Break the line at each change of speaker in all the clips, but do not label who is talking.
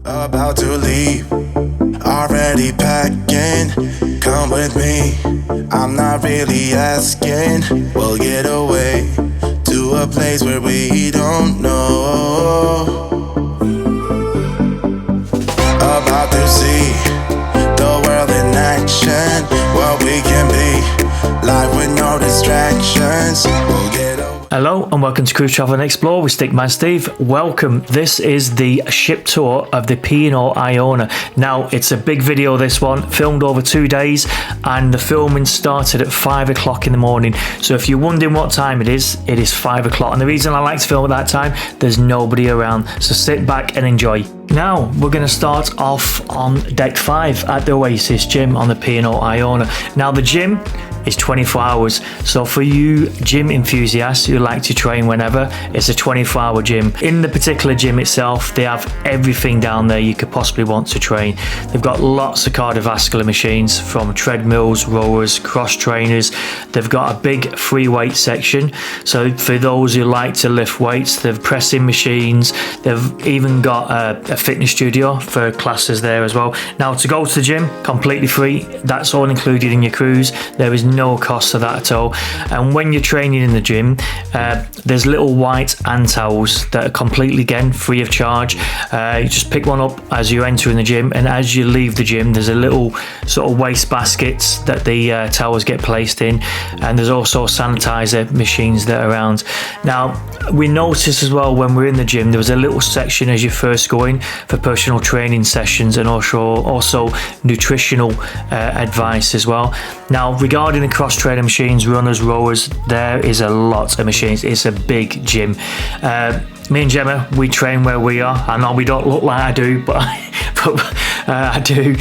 About to leave, already packing. Come with me, I'm not really asking. We'll get away to a place where we don't know. About to see the world in action, what we can be, life with no distractions. We'll get away.
Hello and welcome to Cruise Travel and Explore with Stickman Steve. Welcome. This is the ship tour of the P&O Iona. Now, it's a big video, this one, filmed over 2 days, and the filming started at 5 o'clock in the morning. So if you're wondering what time it is 5 o'clock. And the reason I like to film at that time, there's nobody around. So sit back and enjoy. Now, we're going to start off on deck 5 at the Oasis gym on the P&O Iona. Now, the gym is 24 hours. So for you gym enthusiasts who like to train whenever, it's a 24-hour gym. In the particular gym itself, they have everything down there you could possibly want to train. They've got lots of cardiovascular machines, from treadmills, rowers, cross trainers. They've got a big free weight section. So for those who like to lift weights, they've pressing machines. They've even got a fitness studio for classes there as well. Now, to go to the gym, completely free. That's all included in your cruise. There is no cost to that at all. And when you're training in the gym, there's little white hand towels that are completely, again, free of charge. You just pick one up as you enter in the gym, and as you leave the gym, there's a little sort of waste baskets that the towels get placed in, and there's also sanitizer machines that are around. Now, we noticed as well when we're in the gym, there was a little section as you first go in for personal training sessions, and also nutritional advice as well. Now, regarding the cross trainer machines, runners, rowers, there is a lot of machines. It's a big gym. Me and Gemma, we train where we are. I know we don't look like I do, but I do.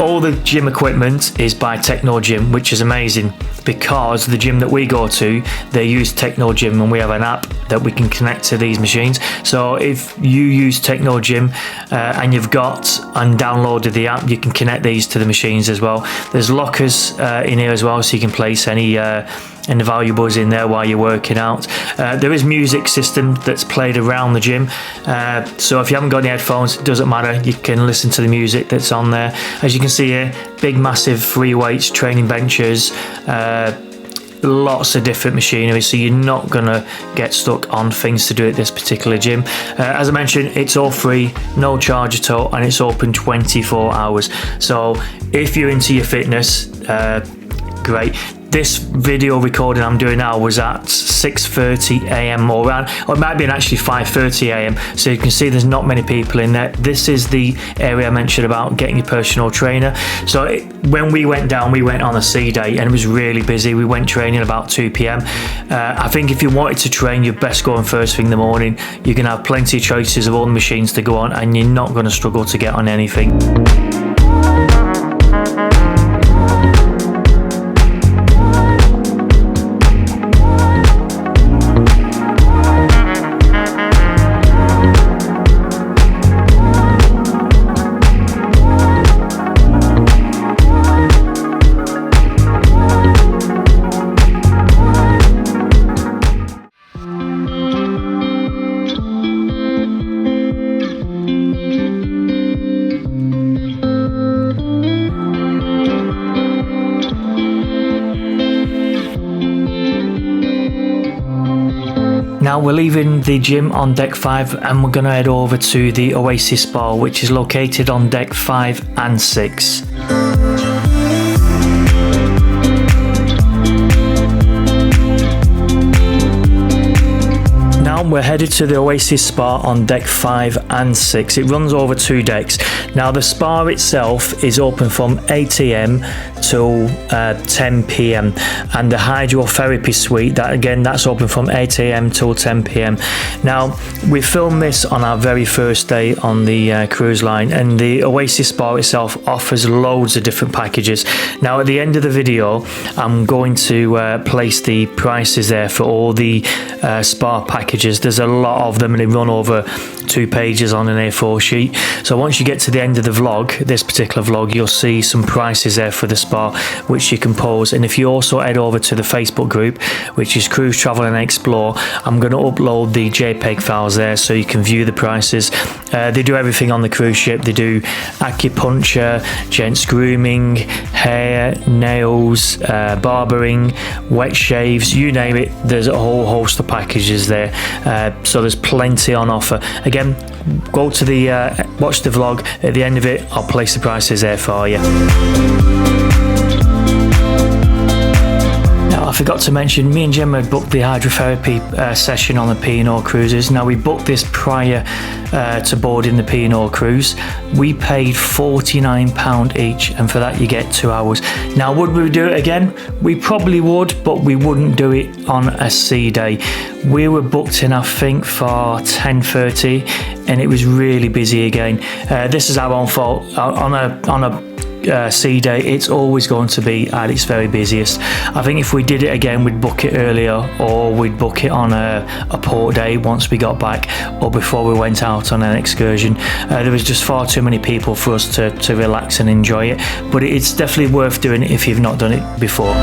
All the gym equipment is by Techno Gym, which is amazing, because the gym that we go to, they use Techno Gym, and we have an app that we can connect to these machines. So if you use Techno Gym and you've got and downloaded the app, you can connect these to the machines as well. There's lockers in here as well, so you can place any valuables in there while you're working out. There is music system that's played around the gym, so if you haven't got any headphones, it doesn't matter, you can listen to the music that's on there. As you can see here, big massive free weights, training benches, lots of different machinery, so you're not gonna get stuck on things to do at this particular gym. As I mentioned, it's all free, no charge at all, and it's open 24 hours. So if you're into your fitness, great. This video recording I'm doing now was at 6:30 a.m. or it might be actually 5:30 a.m. So you can see there's not many people in there. This is the area I mentioned about getting your personal trainer. So when we went down, we went on a sea day and it was really busy. We went training about 2 p.m. I think if you wanted to train, you're best going first thing in the morning. You can have plenty of choices of all the machines to go on, and you're not going to struggle to get on anything. Now we're leaving the gym on deck 5 and we're going to head over to the Oasis Spa, which is located on deck 5 and 6. We're headed to the Oasis Spa on deck 5 and 6. It runs over 2 decks. Now the spa itself is open from 8 a.m. till 10 p.m. and the hydrotherapy suite, that's open from 8 a.m. till 10 p.m. Now we filmed this on our very first day on the cruise line, and the Oasis Spa itself offers loads of different packages. Now at the end of the video, I'm going to place the prices there for all the spa packages. There's a lot of them and they run over 2 pages on an A4 sheet. So once you get to the end of the vlog, this particular vlog, you'll see some prices there for the spa which you can pause. And if you also head over to the Facebook group, which is Cruise Travel and Explore, I'm going to upload the JPEG files there so you can view the prices. They do everything on the cruise ship. They do acupuncture, gents grooming, hair, nails, barbering, wet shaves, you name it. There's a whole host of packages there. So there's plenty on offer. Again, go to the watch the vlog. At the end of it, I'll place the prices there for you. I forgot to mention, me and Gemma booked the hydrotherapy session on the P&O cruises. Now, we booked this prior to boarding the P&O cruise. We paid £49 each, and for that you get 2 hours. Now, would we do it again? We probably would, but we wouldn't do it on a sea day. We were booked in, I think, for 10:30, and it was really busy again. This is our own fault. On a sea day, it's always going to be at its very busiest. I think if we did it again, we'd book it earlier, or we'd book it on a port day once we got back, or before we went out on an excursion. There was just far too many people for us to relax and enjoy it, but it's definitely worth doing it if you've not done it before.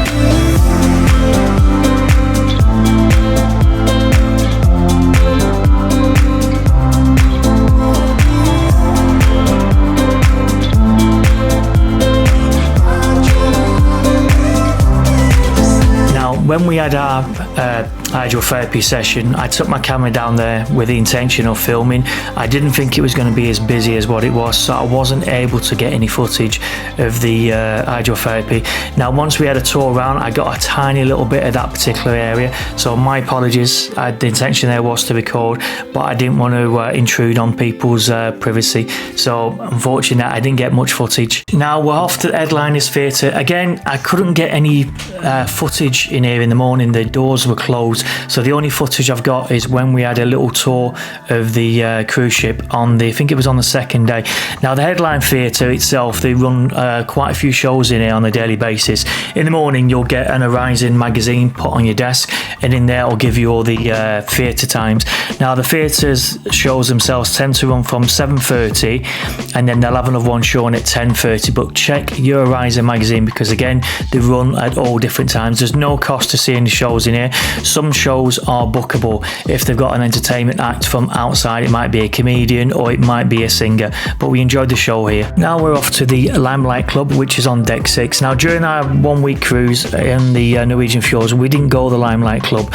When we had our hydrotherapy session, I took my camera down there with the intention of filming. I didn't think it was going to be as busy as what it was, so I wasn't able to get any footage of the hydrotherapy. Now, once we had a tour around, I got a tiny little bit of that particular area, so my apologies. The intention there was to record, but I didn't want to intrude on people's privacy, so unfortunately I didn't get much footage. Now we're off to the Headliners Theatre. Again, I couldn't get any footage in here in the morning. The doors were closed, so the only footage I've got is when we had a little tour of the cruise ship on I think it was on the second day. Now, the Headline Theatre itself, they run quite a few shows in here on a daily basis. In the morning, you'll get an Horizon magazine put on your desk, and in there I'll give you all the theatre times. Now, the theatres shows themselves tend to run from 7:30, and then they'll have another one showing at 10:30, but check your Horizon magazine, because again, they run at all different times. There's no cost to see any shows in here. Some shows are bookable. If they've got an entertainment act from outside, it might be a comedian or it might be a singer, but we enjoyed the show here. Now we're off to the Limelight Club, which is on deck 6. Now, during our 1 week cruise in the Norwegian fjords, we didn't go to the Limelight Club.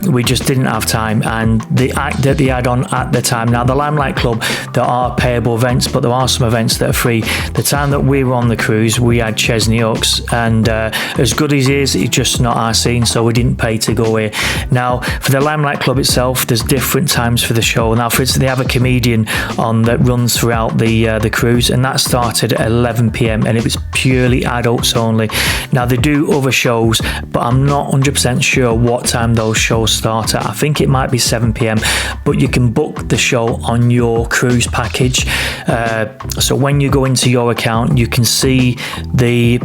We just didn't have time, and the act that they had on at the time. Now, the Limelight Club, there are payable events, but there are some events that are free. The time that we were on the cruise, we had Chesney Oaks, and as good as it is, it's just not our scene, so we didn't pay to go here. Now, for the Limelight Club itself, there's different times for the show. Now, for instance, they have a comedian on that runs throughout the cruise, and that started at 11 p.m. and it was purely adults only. Now, they do other shows, but I'm not 100% sure what time those shows start at. I think it might be 7 p.m, but you can book the show on your cruise package. So when you go into your account, you can see the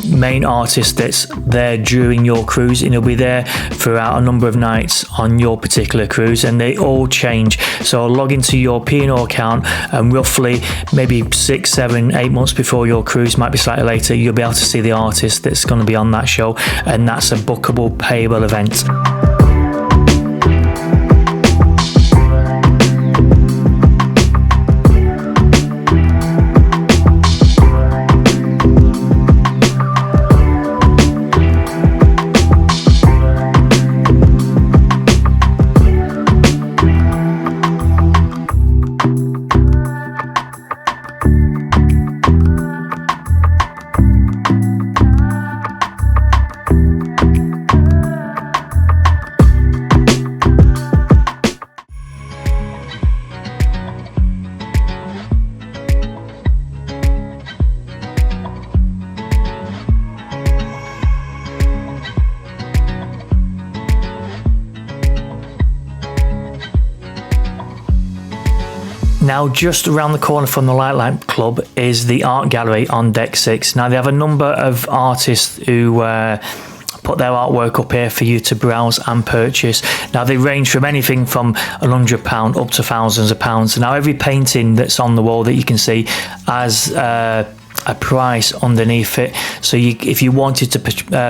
main artist that's there during your cruise, and he'll be there throughout a number of nights on your particular cruise, and they all change. So log into your P&O account, and roughly maybe 6, 7, 8 months before your cruise, might be slightly later, you'll be able to see the artist that's going to be on that show, and that's a bookable, payable event. Now, just around the corner from the Limelight Club is the art gallery on deck 6. Now, they have a number of artists who put their artwork up here for you to browse and purchase. Now, they range from anything from £100 up to thousands of pounds. Now, every painting that's on the wall that you can see has a price underneath it, so if you wanted to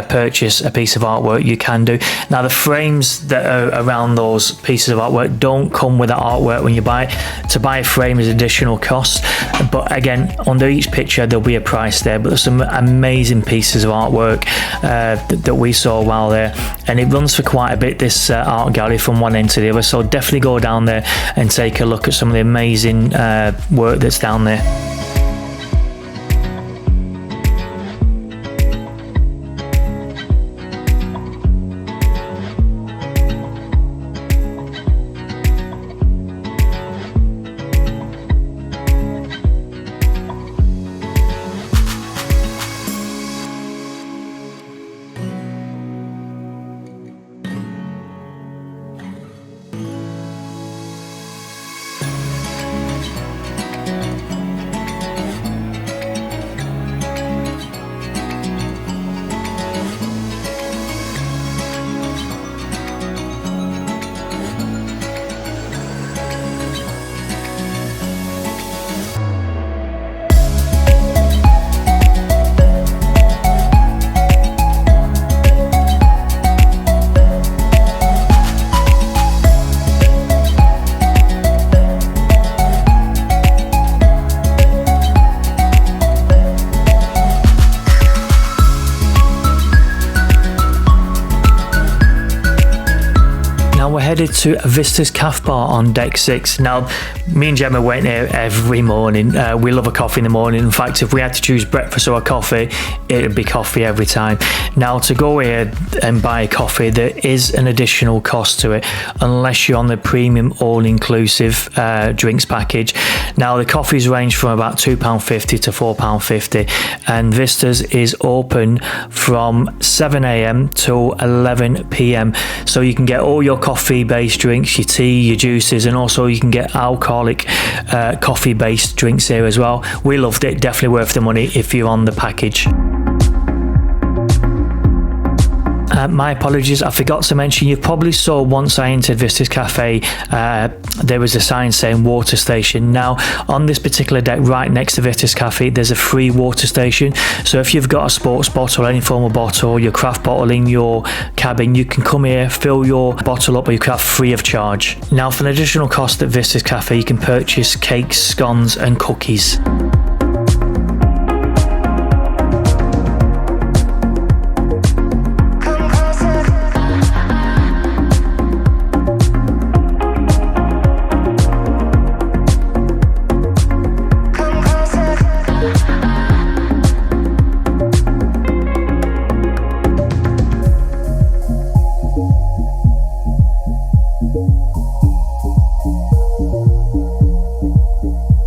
purchase a piece of artwork, you can do. Now the frames that are around those pieces of artwork don't come with the artwork when you buy it. To buy a frame is additional cost, but again, under each picture there'll be a price there. But there's some amazing pieces of artwork that we saw while there, and it runs for quite a bit, this art gallery, from one end to the other. So definitely go down there and take a look at some of the amazing work that's down there. Headed to Vistas Cafe Bar on deck 6. Now, me and Gemma went here every morning. We love a coffee in the morning. In fact, if we had to choose breakfast or a coffee, it would be coffee every time. Now, to go here and buy a coffee, there is an additional cost to it, unless you're on the premium all-inclusive drinks package. Now, the coffees range from about £2.50 to £4.50, and Vistas is open from 7 a.m. till 11 p.m. So you can get all your coffee-based drinks, your tea, your juices, and also you can get alcoholic coffee-based drinks here as well. We loved it. Definitely worth the money if you're on the package. My apologies, I forgot to mention, you probably saw once I entered Vistas Cafe, there was a sign saying water station. Now, on this particular deck right next to Vistas Cafe, there's a free water station. So if you've got a sports bottle, any form of bottle, your craft bottle in your cabin, you can come here, fill your bottle up with your craft free of charge. Now, for an additional cost at Vistas Cafe, you can purchase cakes, scones and cookies.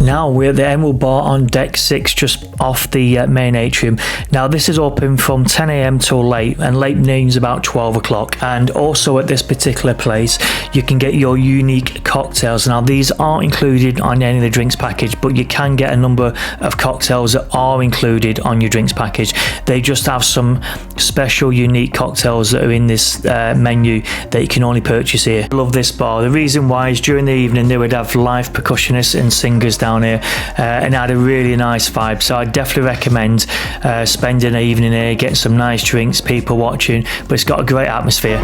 Now we're at the Emerald Bar on deck 6, just off the main atrium. Now this is open from 10 a.m. till late, and late means about 12 o'clock. And also at this particular place, you can get your unique cocktails. Now these aren't included on any of the drinks package, but you can get a number of cocktails that are included on your drinks package. They just have some special unique cocktails that are in this menu that you can only purchase here. I love this bar. The reason why is during the evening they would have live percussionists and singers down here, and had a really nice vibe. So I definitely recommend spending an evening here, getting some nice drinks, people watching, but it's got a great atmosphere.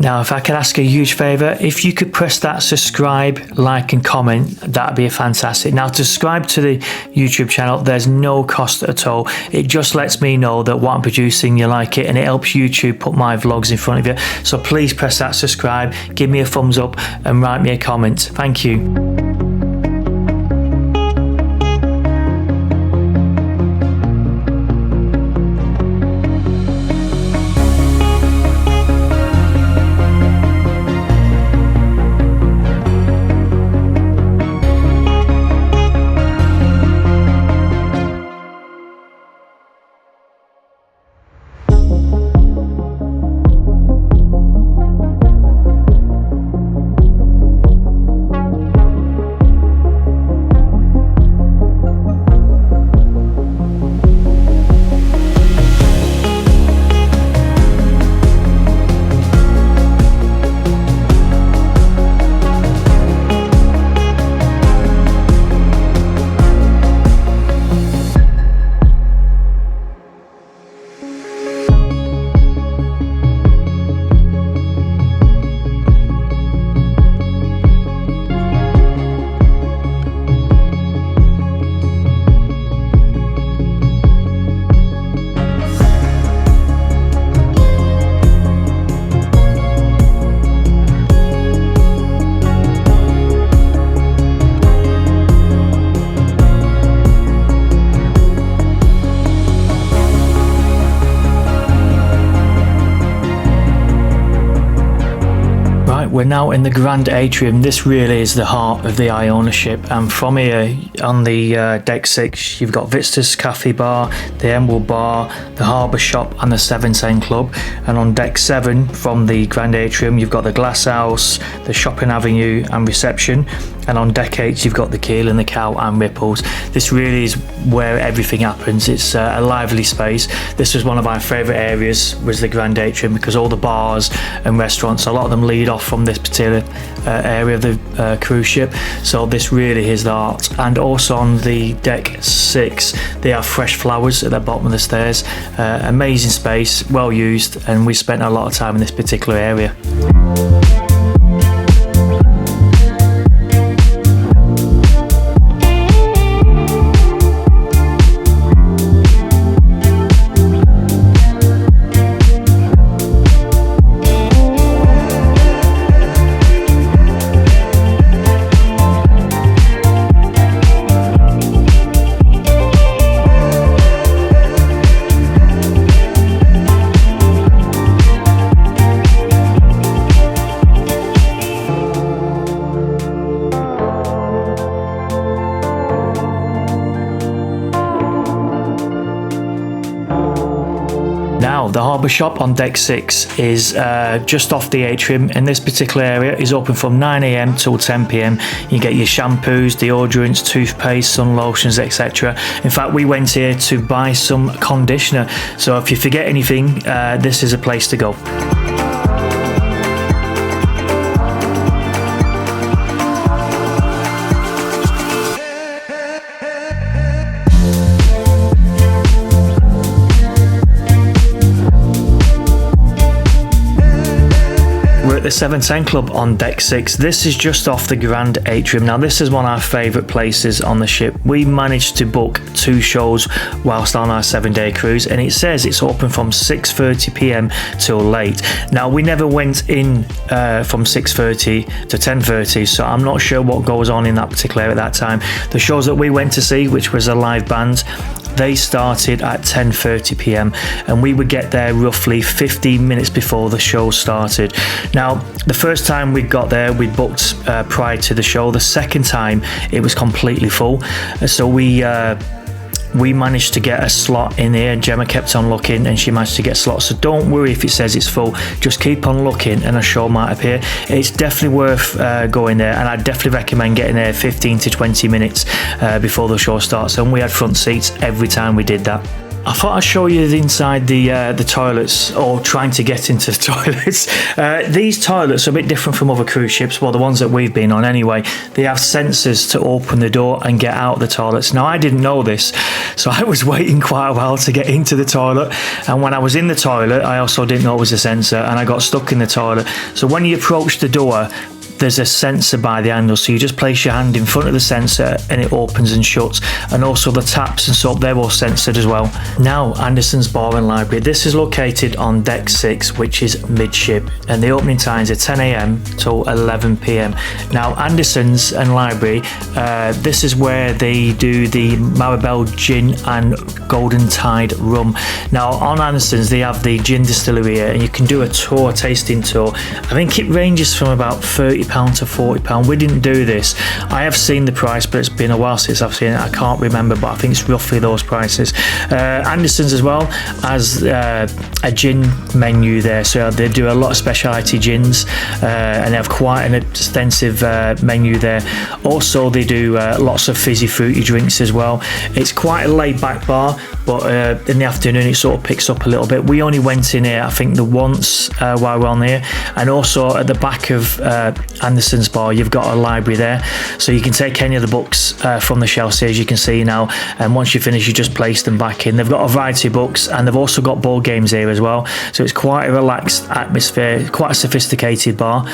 Now, if I could ask a huge favour, if you could press that subscribe, like and comment, that'd be fantastic. Now, to subscribe to the YouTube channel, there's no cost at all. It just lets me know that what I'm producing, you like it, and it helps YouTube put my vlogs in front of you. So please press that subscribe, give me a thumbs up and write me a comment. Thank you. we're now in the Grand Atrium. This really is the heart of the Iona ship, and from here on the deck 6 you've got Vistas Cafe Bar, the Emerald Bar, the Harbour Shop and the 710 Club. And on deck 7 from the Grand Atrium you've got the Glass House, the Shopping Avenue and Reception. And on deck 8 you've got the Keel and the Cow and Ripples. This really is where everything happens. It's a lively space. This was one of my favourite areas, was the Grand Atrium, because all the bars and restaurants, a lot of them lead off from this particular area of the cruise ship. So this really is the art. And also on the deck 6 they have fresh flowers at the bottom of the stairs. Amazing space, well used, and we spent a lot of time in this particular area. The Harbour Shop on deck 6 is just off the atrium, and this particular area is open from 9 AM till 10 PM. You get your shampoos, deodorants, toothpaste, sun lotions, etc. In fact, we went here to buy some conditioner, so if you forget anything, this is a place to go. The 710 Club on deck 6. This is just off the Grand Atrium. Now this is one of our favourite places on the ship. We managed to book 2 shows whilst on our 7-day cruise, and it says it's open from 6:30 PM till late. Now we never went in from 6:30 to 10:30, so I'm not sure what goes on in that particular area at that time. The shows that we went to see, which was a live band, they started at 10:30 PM, and we would get there roughly 15 minutes before the show started. Now, the first time we got there, we booked prior to the show. The second time, it was completely full. So we managed to get a slot in here. Gemma kept on looking and she managed to get slots, so don't worry if it says it's full, just keep on looking and a show might appear. It's definitely worth going there, and I definitely recommend getting there 15 to 20 minutes before the show starts, and we had front seats every time we did that. I thought I'd show you inside the toilets, or trying to get into the toilets. These toilets are a bit different from other cruise ships, well the ones that we've been on anyway. They have sensors to open the door and get out the toilets. Now I didn't know this, so I was waiting quite a while to get into the toilet, and when I was in the toilet I also didn't know it was a sensor, and I got stuck in the toilet. So when you approach the door, there's a sensor by the handle, so you just place your hand in front of the sensor and it opens and shuts, and also the taps and soap, they're all sensored as well. Now, Anderson's Bar and Library. This is located on deck 6, which is midship, and the opening times are 10 AM till 11 PM. Now, Anderson's and Library, this is where they do the Maribel gin and Golden Tide rum. Now, on Anderson's they have the gin distillery here, and you can do a tour, tasting tour. I think it ranges from about £30 to £40. We didn't do this. I have seen the price, but it's been a while since I've seen it. I can't remember, but I think it's roughly those prices. Anderson's as well has a gin menu there, so they do a lot of specialty gins, and they have quite an extensive menu there. Also, they do lots of fizzy fruity drinks as well. It's quite a laid back bar, but in the afternoon it sort of picks up a little bit. We only went in here I think the once while we're on here, and also at the back of Anderson's Bar you've got a library there, so you can take any of the books from the shelves here, as you can see now, and once you finish you just place them back in. They've got a variety of books, and they've also got board games here as well, so it's quite a relaxed atmosphere, quite a sophisticated bar.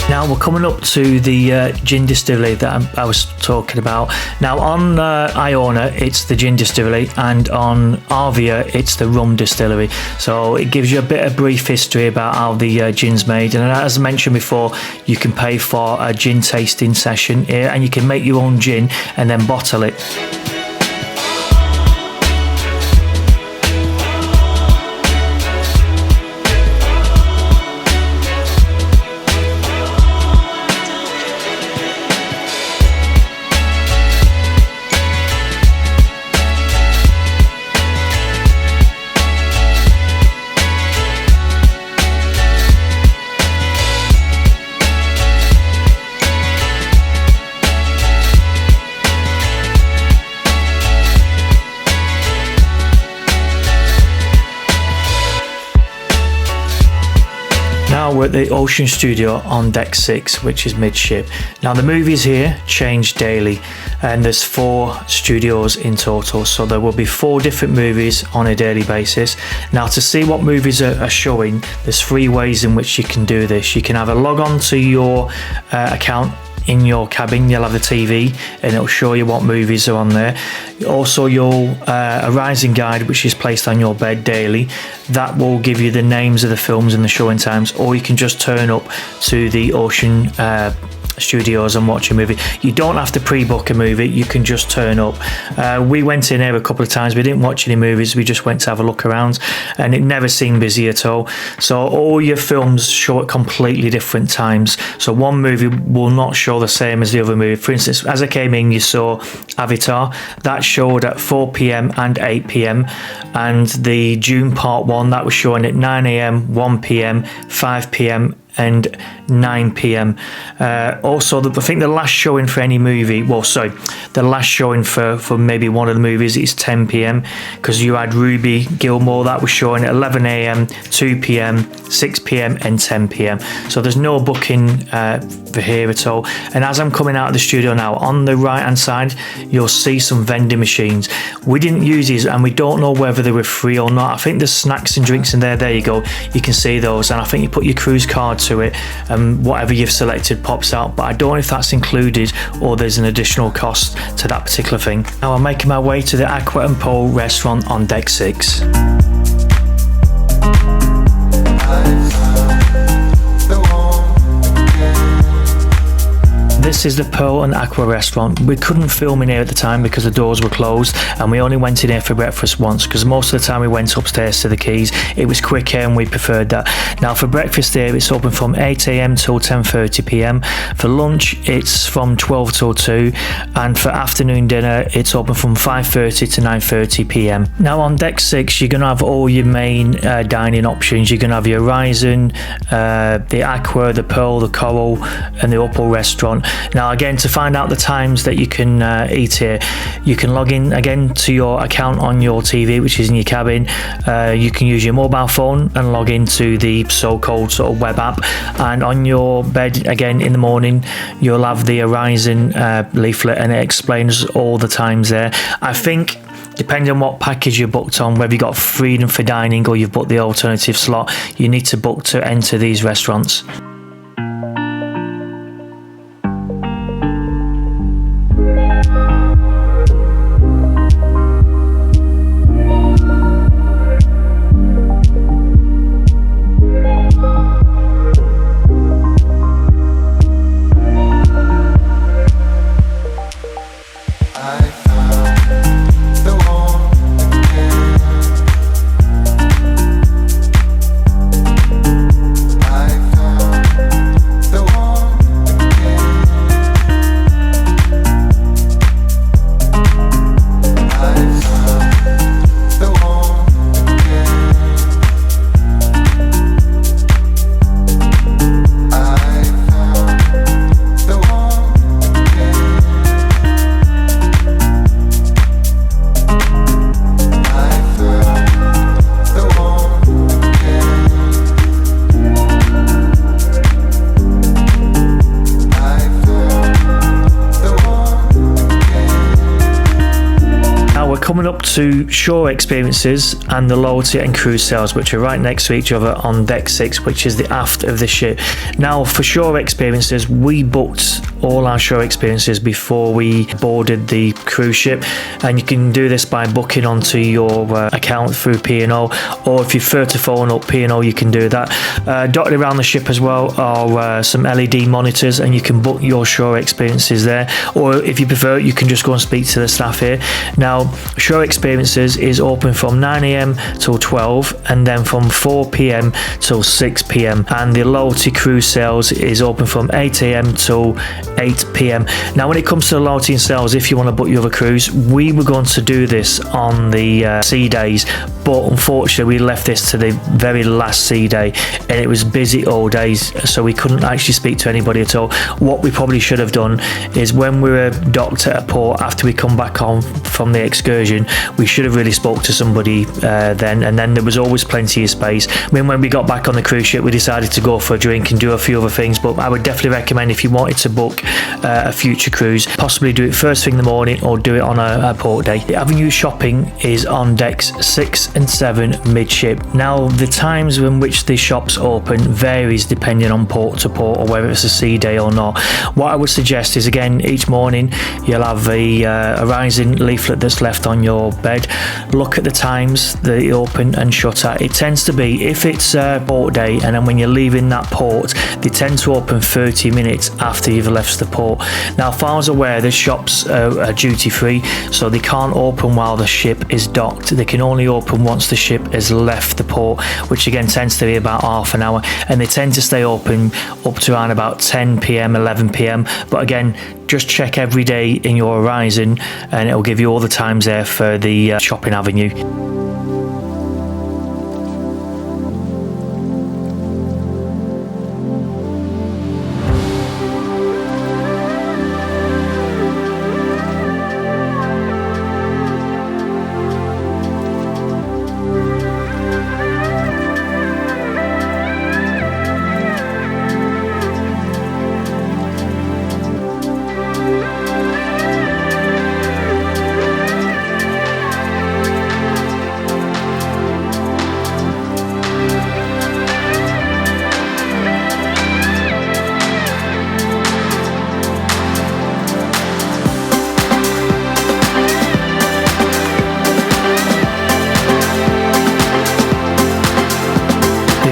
Now we're coming up to the gin distillery that I was talking about. Now on Iona it's the gin distillery, and on Arvia it's the rum distillery. So it gives you a bit of brief history about how the gin's made, and as I mentioned before, you can pay for a gin tasting session here, and you can make your own gin and then bottle it. Now we're at the Ocean Studio on deck 6, which is midship. Now the movies here change daily, and there's 4 studios in total, so there will be 4 different movies on a daily basis. Now to see what movies are showing, there's 3 ways in which you can do this. You can either log on to your account in your cabin, you'll have the TV and it'll show you what movies are on there. Also your Horizon guide, which is placed on your bed daily, that will give you the names of the films and the showing times, or you can just turn up to the Ocean Studios and watch a movie. You don't have to pre-book a movie, you can just turn up. We went in here a couple of times, we didn't watch any movies, we just went to have a look around, and it never seemed busy at all. So all your films show at completely different times, so one movie will not show the same as the other movie. For instance, as I came in, you saw Avatar, that showed at 4 p.m. and 8 p.m, and the June Part 1, that was showing at 9 a.m, 1 p.m, 5 p.m and 9 p.m. Also, I think the last showing for any movie, the last showing for maybe one of the movies is 10 p.m, because you had Ruby Gilmore, that was showing at 11 a.m, 2 p.m, 6 p.m and 10 p.m. So there's no booking for here at all. And as I'm coming out of the studio now, on the right hand side you'll see some vending machines. We didn't use these and we don't know whether they were free or not. I think there's snacks and drinks in there you go, you can see those, and I think you put your cruise card to it and whatever you've selected pops out, but I don't know if that's included or there's an additional cost to that particular thing. Now I'm making my way to the Aqua and Pole restaurant on deck 6. This is the Pearl and Aqua restaurant. We couldn't film in here at the time because the doors were closed, and we only went in here for breakfast once, because most of the time we went upstairs to the quays. It was quick here and we preferred that. Now for breakfast here, it's open from 8 a.m. till 10:30 p.m. For lunch it's from 12 till 2, and for afternoon dinner it's open from 5:30 to 9:30 p.m. Now on deck 6 you're going to have all your main dining options. You're going to have your Horizon, the Aqua, the Pearl, the Coral and the Opal restaurant. Now again, to find out the times that you can eat here, you can log in again to your account on your TV, which is in your cabin. You can use your mobile phone and log into the so-called sort of web app, and on your bed again in the morning you'll have the Horizon leaflet, and it explains all the times there. I think depending on what package you're booked on, whether you got freedom for dining or you've booked the alternative slot, you need to book to enter these restaurants. to shore experiences and the loyalty and cruise sales, which are right next to each other on deck 6, which is the aft of the ship. Now, for shore experiences, we booked all our shore experiences before we boarded the cruise ship, and you can do this by booking onto your account through P&O, or if you prefer to phone up P&O, you can do that. Dotted around the ship as well are some LED monitors, and you can book your shore experiences there, or if you prefer, you can just go and speak to the staff here. Now, shore experiences is open from 9 a.m. till 12, and then from 4 p.m. till 6 p.m, and the loyalty cruise sales is open from 8 a.m. till 8 p.m. Now, when it comes to the loyalty and sales, if you want to book your other cruise, we were going to do this on the sea days, but unfortunately we left this to the very last sea day, and it was busy all days, so we couldn't actually speak to anybody at all. What we probably should have done is, when we were docked at a port after we come back on from the excursion, we should have really spoke to somebody then, and then there was always plenty of space. I mean, when we got back on the cruise ship, we decided to go for a drink and do a few other things, but I would definitely recommend, if you wanted to book a future cruise, possibly do it first thing in the morning or do it on a port day. The Avenue shopping is on decks 6 and 7 midship. Now, the times in which the shops open varies depending on port to port, or whether it's a sea day or not. What I would suggest is, again, each morning you'll have a Horizon leaflet that's left on your bed. Look at the times they open and shut at. It tends to be, if it's a port day, and then when you're leaving that port, they tend to open 30 minutes after you've left the port. Now, as far as I was aware, the shops are duty free, so they can't open while the ship is docked. They can only open once the ship has left the port, which again tends to be about half an hour, and they tend to stay open up to around about 10 p.m, 11 p.m. But again, just check every day in your Horizon, and it'll give you all the times there for the shopping avenue.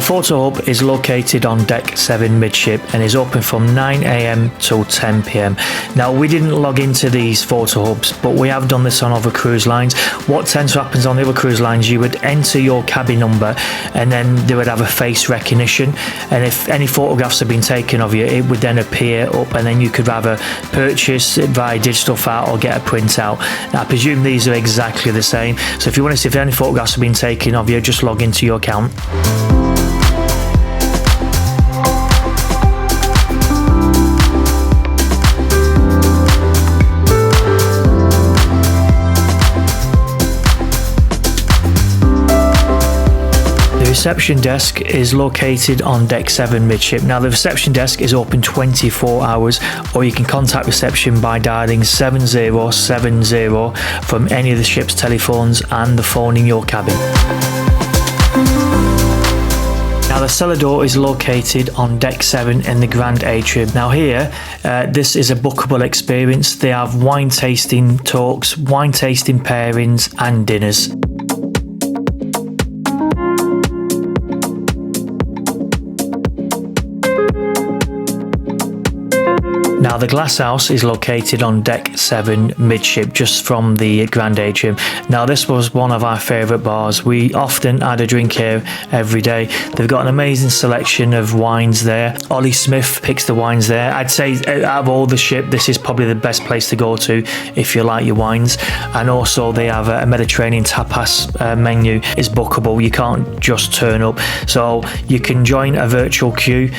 Photo Hub is located on deck 7 midship and is open from 9 a.m. till 10 p.m. Now, we didn't log into these photo hubs, but we have done this on other cruise lines. What tends to happen on the other cruise lines, you would enter your cabin number, and then they would have a face recognition, and if any photographs have been taken of you, it would then appear up, and then you could either purchase it via digital file or get a printout. Now, I presume these are exactly the same, so if you want to see if any photographs have been taken of you, just log into your account. The reception desk is located on deck 7 midship. Now, the reception desk is open 24 hours, or you can contact reception by dialing 7070 from any of the ship's telephones and the phone in your cabin. Now, the cellar door is located on deck 7 in the Grand Atrium. Now here, this is a bookable experience. They have wine tasting talks, wine tasting pairings and dinners. Now, the glass house is located on deck 7 midship, just from the Grand Atrium. Now, this was one of our favourite bars. We often had a drink here every day. They've got an amazing selection of wines there. Ollie Smith picks the wines there. I'd say out of all the ship, this is probably the best place to go to if you like your wines. And also, they have a Mediterranean tapas menu. It's bookable. You can't just turn up. So you can join a virtual queue.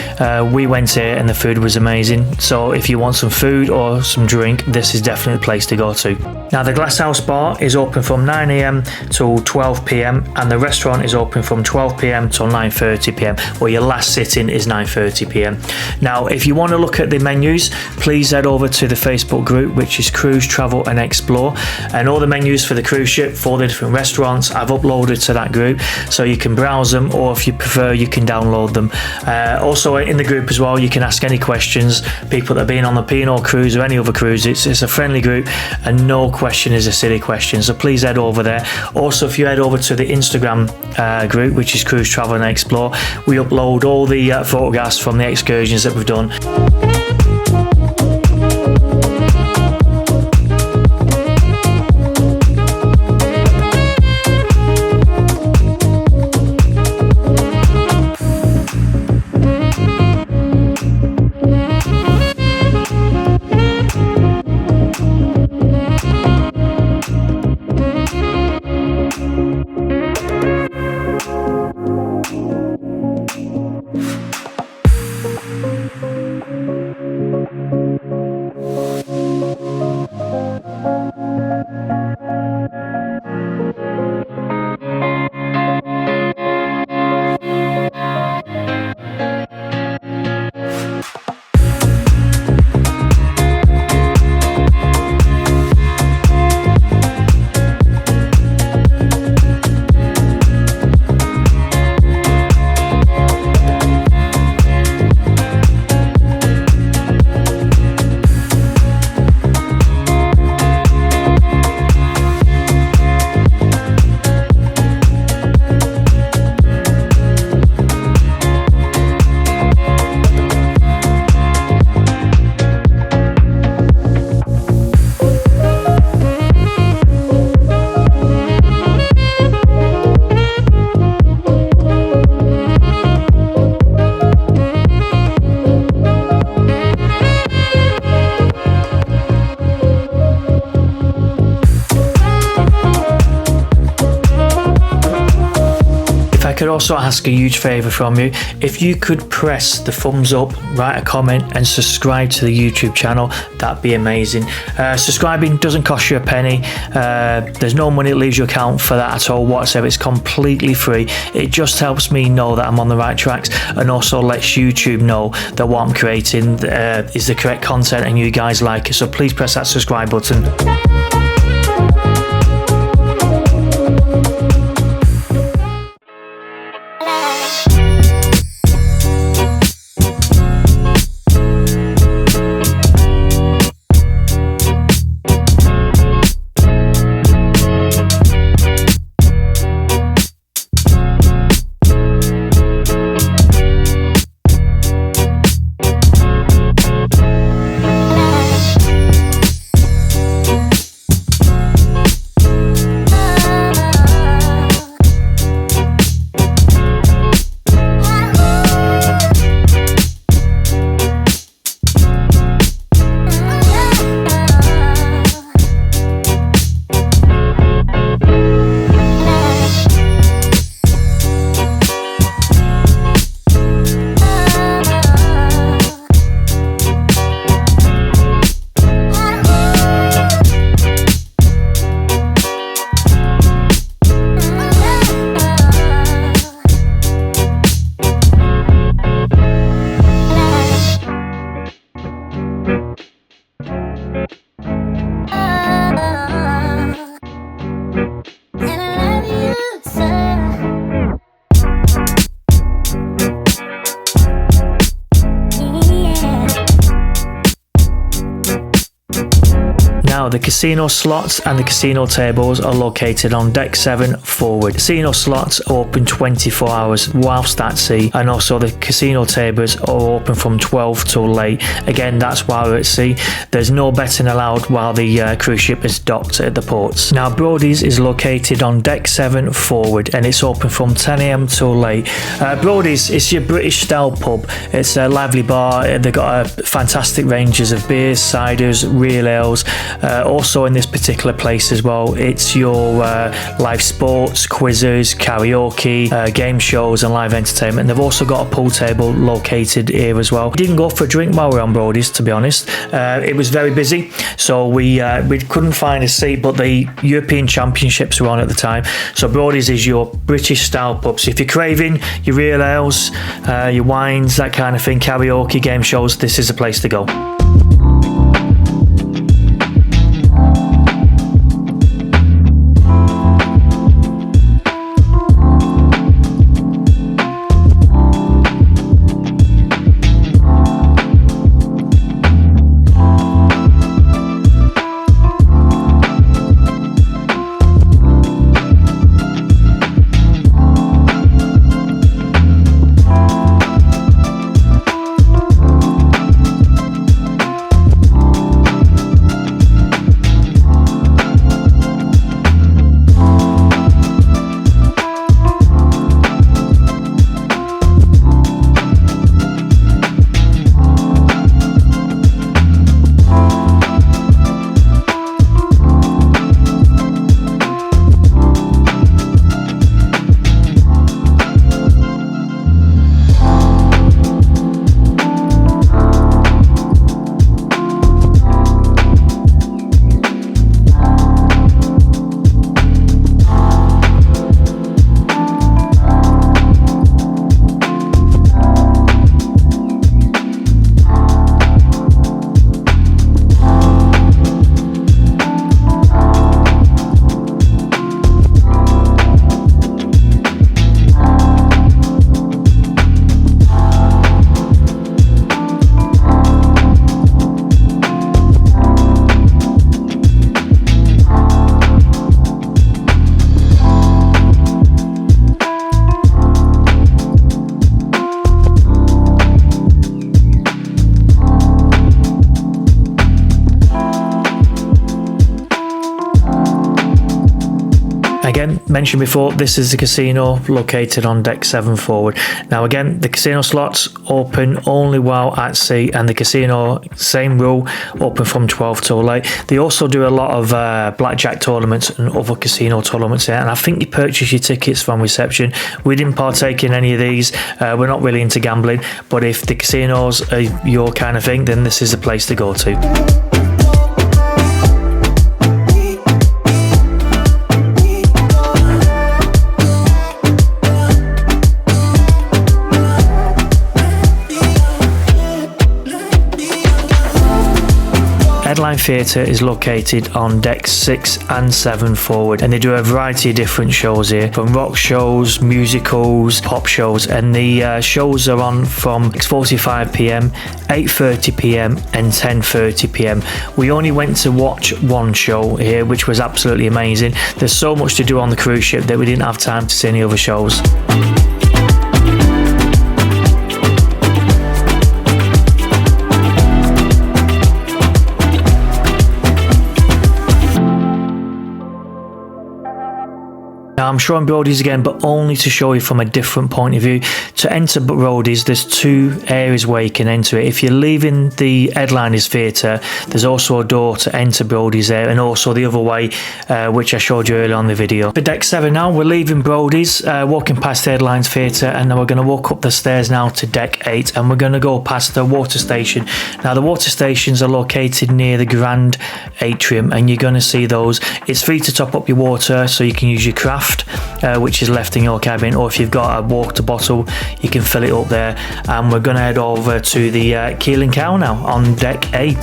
We went here and the food was amazing. So if you want want some food or some drink, this is definitely the place to go to. Now the Glasshouse bar is open from 9 a.m. till 12 p.m. and the restaurant is open from 12 p.m. till 9:30 p.m. where your last sitting is 9:30 p.m. Now if you want to look at the menus, please head over to the Facebook group, which is Cruise, Travel and Explore, and all the menus for the cruise ship for the different restaurants I've uploaded to that group, so you can browse them, or if you prefer you can download them. Also in the group as well, you can ask any questions. People that have been on the P&O cruise or any other cruise, it's a friendly group and no question is a silly question, so please head over there. Also if you head over to the Instagram group, which is Cruise, Travel and Explore, we upload all the photographs from the excursions that we've done. I could also ask a huge favour from you. If you could press the thumbs up, write a comment and subscribe to the YouTube channel, that'd be amazing. Subscribing doesn't cost you a penny. There's no money that leaves your account for that at all whatsoever. It's completely free. It just helps me know that I'm on the right tracks and also lets YouTube know that what I'm creating is the correct content and you guys like it. So please press that subscribe button. Now, the casino slots and the casino tables are located on deck 7 forward. Casino slots open 24 hours whilst at sea, and also the casino tables are open from 12 till late. Again, that's while we're at sea. There's no betting allowed while the cruise ship is docked at the ports. Now, Brodies is located on deck 7 forward, and it's open from 10 a.m. till late. Brodies is your British style pub. It's a lively bar. They've got fantastic ranges of beers, ciders, real ales. Also in this particular place as well, it's your live sports, quizzes, karaoke, game shows and live entertainment. They've also got a pool table located here as well. We didn't go for a drink while we were on Brodies, to be honest. It was very busy, so we couldn't find a seat, but the European Championships were on at the time. So Brodies is your British style pub. So if you're craving your real ales, your wines, that kind of thing, karaoke, game shows, this is a place to go. Again, mentioned before, this is the casino located on deck 7 forward. Now again, the casino slots open only while at sea, and the casino, same rule, open from 12 till late. They also do a lot of blackjack tournaments and other casino tournaments here, and I think you purchase your tickets from reception. We didn't partake in any of these. We're not really into gambling, but if the casinos are your kind of thing, then this is the place to go to. Headline Theatre is located on decks 6 and 7 forward, and they do a variety of different shows here, from rock shows, musicals, pop shows, and the shows are on from 6:45 p.m, 8:30 p.m, and 10:30 p.m. We only went to watch one show here, which was absolutely amazing. There's so much to do on the cruise ship that we didn't have time to see any other shows. Now I'm showing Brodies again, but only to show you from a different point of view. To enter Brodies, there's two areas where you can enter it. If you're leaving the Headliners Theatre, there's also a door to enter Brodies there, and also the other way, which I showed you earlier on the video. For deck 7 now, we're leaving Brodies, walking past the Headlines Theatre, and then we're going to walk up the stairs now to deck 8, and we're going to go past the water station. Now the water stations are located near the Grand Atrium, and you're going to see those. It's free to top up your water, so you can use your craft, which is left in your cabin, or if you've got a water bottle, you can fill it up there. And we're going to head over to the Keel and Cow now on deck 8.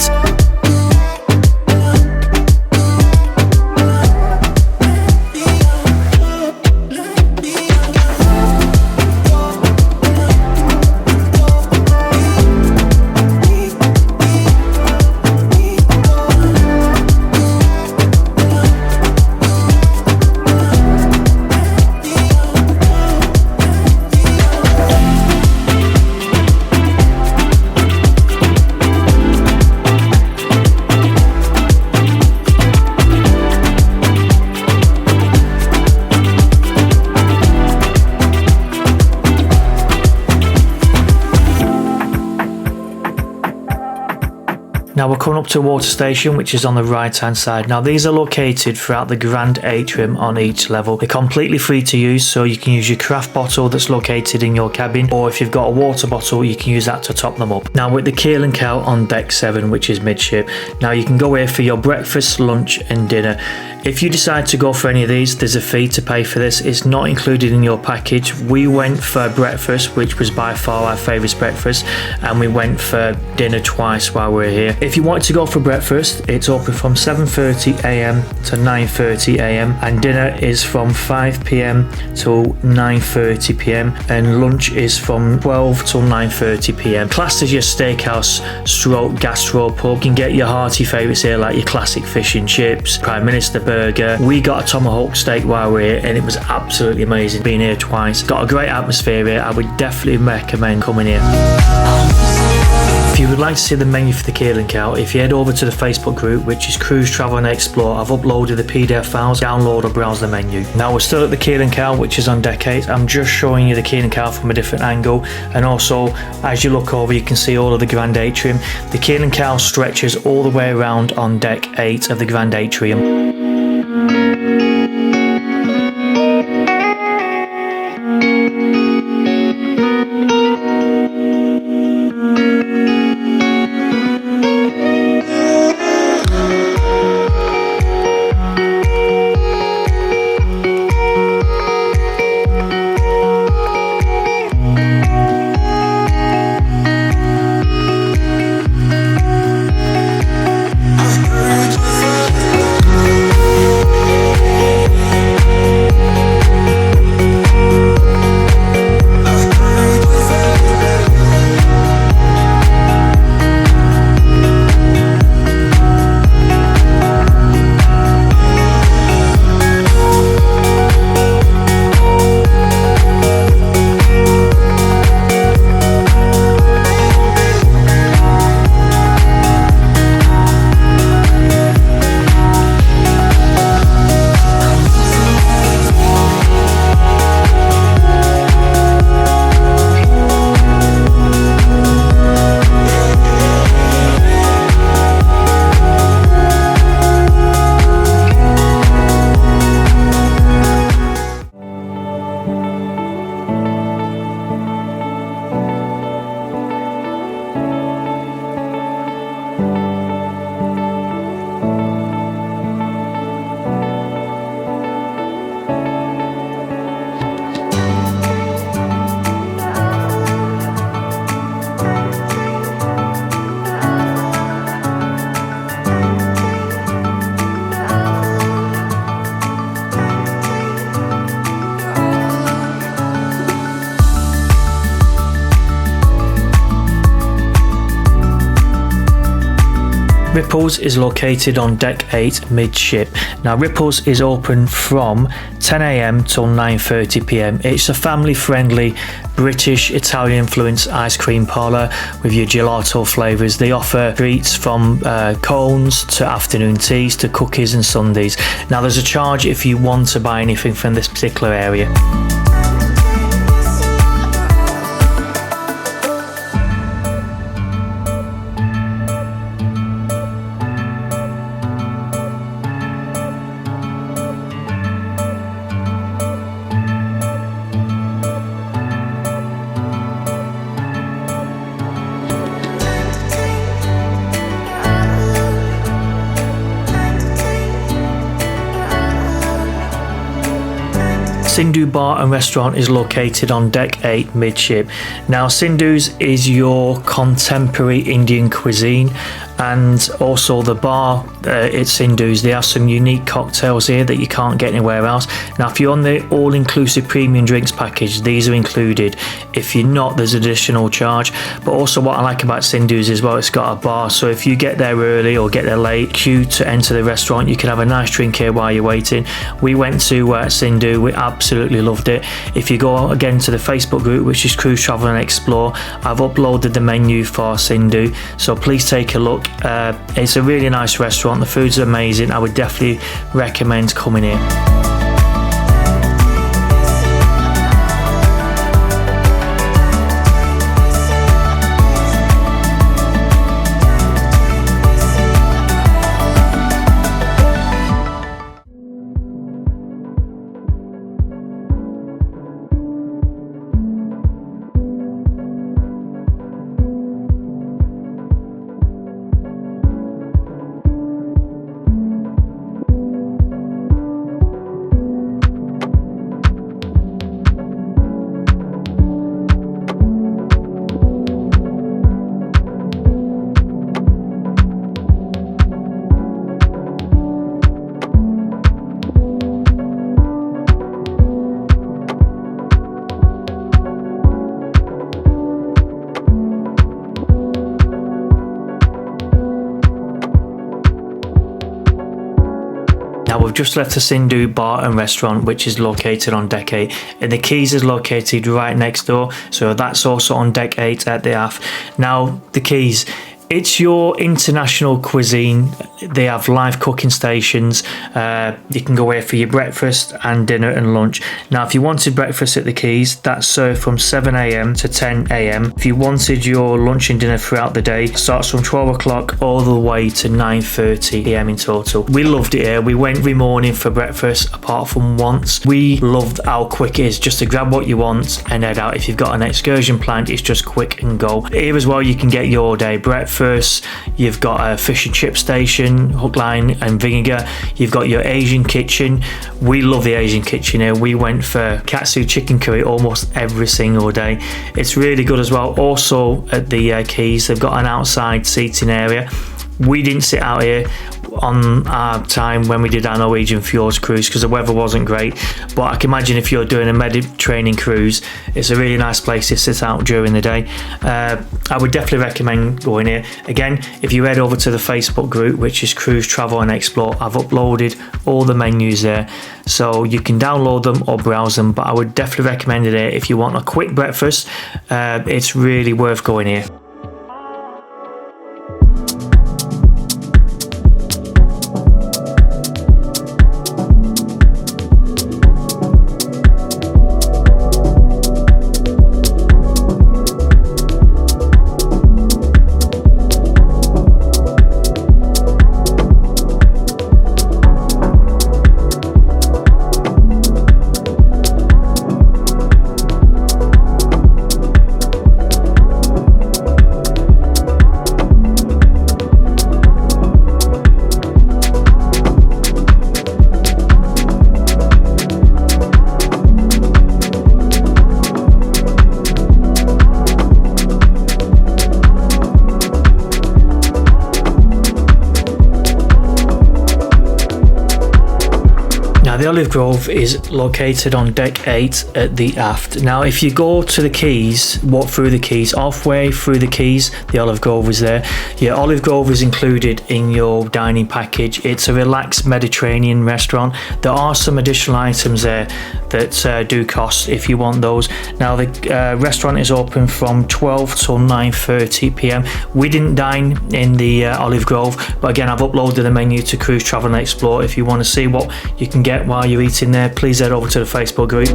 Now we're coming up to a water station, which is on the right hand side. Now these are located throughout the grand atrium on each level. They're completely free to use, so you can use your craft bottle that's located in your cabin, or if you've got a water bottle you can use that to top them up. Now with the Keel and Cow on deck 7, which is midship, now you can go here for your breakfast, lunch and dinner. If you decide to go for any of these, there's a fee to pay for this. It's not included in your package. We went for breakfast, which was by far our favourite breakfast, and we went for dinner twice while we were here. If you want to go for breakfast, it's open from 7:30 a.m. to 9:30 a.m. and dinner is from 5 p.m. till 9:30 p.m. and lunch is from 12 till 9:30 p.m. Classed as your steakhouse stroke gastro pub. You can get your hearty favourites here, like your classic fish and chips, Prime Minister burger. We got a tomahawk steak while we were here and it was absolutely amazing. Been here twice. Got a great atmosphere here. I would definitely recommend coming here. If you would like to see the menu for the Keel and Cow, if you head over to the Facebook group, which is Cruise, Travel and Explore, I've uploaded the PDF files. Download or browse the menu. Now we're still at the Keel and Cow, which is on deck 8. I'm just showing you the Keel and Cow from a different angle, and also as you look over you can see all of the grand atrium. The Keel and Cow stretches all the way around on deck 8 of the grand atrium. Ripples is located on deck 8 midship. Now Ripples is open from 10 a.m. till 9:30 p.m. It's a family friendly British Italian influenced ice cream parlour with your gelato flavours. They offer treats from cones to afternoon teas to cookies and sundaes. Now there's a charge if you want to buy anything from this particular area. Sindhu Bar and Restaurant is located on deck 8 midship. Now Sindhu's is your contemporary Indian cuisine, and also the bar at Sindhu's, they have some unique cocktails here that you can't get anywhere else. Now if you're on the all-inclusive premium drinks package, these are included. If you're not, there's additional charge. But also what I like about Sindhu's as well, it's got a bar, so if you get there early or get there late, queue to enter the restaurant, you can have a nice drink here while you're waiting. We went to Sindhu, we absolutely loved it. If you go again to the Facebook group, which is Cruise, Travel and Explore, I've uploaded the menu for Sindhu, so please take a look. It's a really nice restaurant, the food's amazing. I would definitely recommend coming here. Now we've just left the Sindhu bar and restaurant, which is located on deck 8, and the Quays is located right next door, so that's also on deck 8 at the aft. Now the Quays, it's your international cuisine. They have live cooking stations. You can go here for your breakfast and dinner and lunch. Now, if you wanted breakfast at the Quays, that's served from 7 a.m. to 10 a.m. If you wanted your lunch and dinner throughout the day, it starts from 12 o'clock all the way to 9:30 p.m. in total. We loved it here. We went every morning for breakfast, apart from once. We loved how quick it is just to grab what you want and head out. If you've got an excursion planned, it's just quick and go. Here as well, you can get your day breakfast. You've got a fish and chip station, hook, line and vinegar. You've got your Asian kitchen. We love the Asian kitchen here. We went for katsu chicken curry almost every single day. It's really good as well. Also at the Quays, they've got an outside seating area. We didn't sit out here on our time when we did our Norwegian Fjords cruise because the weather wasn't great, but I can imagine if you're doing a Mediterranean cruise, it's a really nice place to sit out during the day. I would definitely recommend going here. Again, if you head over to the Facebook group, which is Cruise Travel and Explore, I've uploaded all the menus there, so you can download them or browse them, but I would definitely recommend it here if you want a quick breakfast. It's really worth going here. The Olive Grove is located on deck 8 at the aft. Now if you go to the Quays, walk through the Quays, halfway through the Quays, the Olive Grove is there. Your Olive Grove is included in your dining package. It's a relaxed Mediterranean restaurant. There are some additional items there that do cost if you want those. Now the restaurant is open from 12 till 9:30 p.m. We didn't dine in the Olive Grove, but again I've uploaded the menu to Cruise Travel and Explore. If you want to see what you can get while you're eating there, please head over to the Facebook group.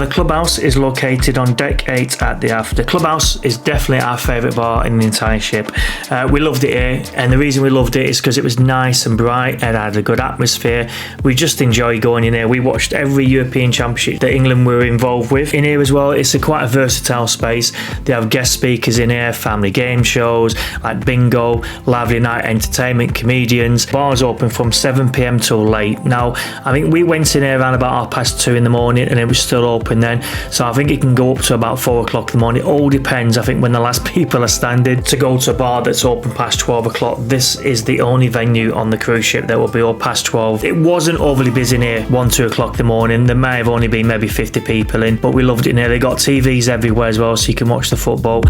Clubhouse is located on deck 8 at the aft. The Clubhouse is definitely our favourite bar in the entire ship. We loved it here, and the reason we loved it is because it was nice and bright and had a good atmosphere. We just enjoy going in here. We watched every European Championship that England were involved with in here as well. It's quite a versatile space. They have guest speakers in here, family game shows like bingo, lively night entertainment, comedians. Bars open from 7 p.m. till late. Now I think we went in here around about 2:30 in the morning and it was still open then, so I think it can go up to about 4 o'clock in the morning. It all depends, I think, when the last people are standing to go to a bar that's open past 12 o'clock. This is the only venue on the cruise ship that will be all past 12. It wasn't overly busy in here 1-2 o'clock in the morning. There may have only been maybe 50 people in, but we loved it in here. They got TVs everywhere as well, so you can watch the football.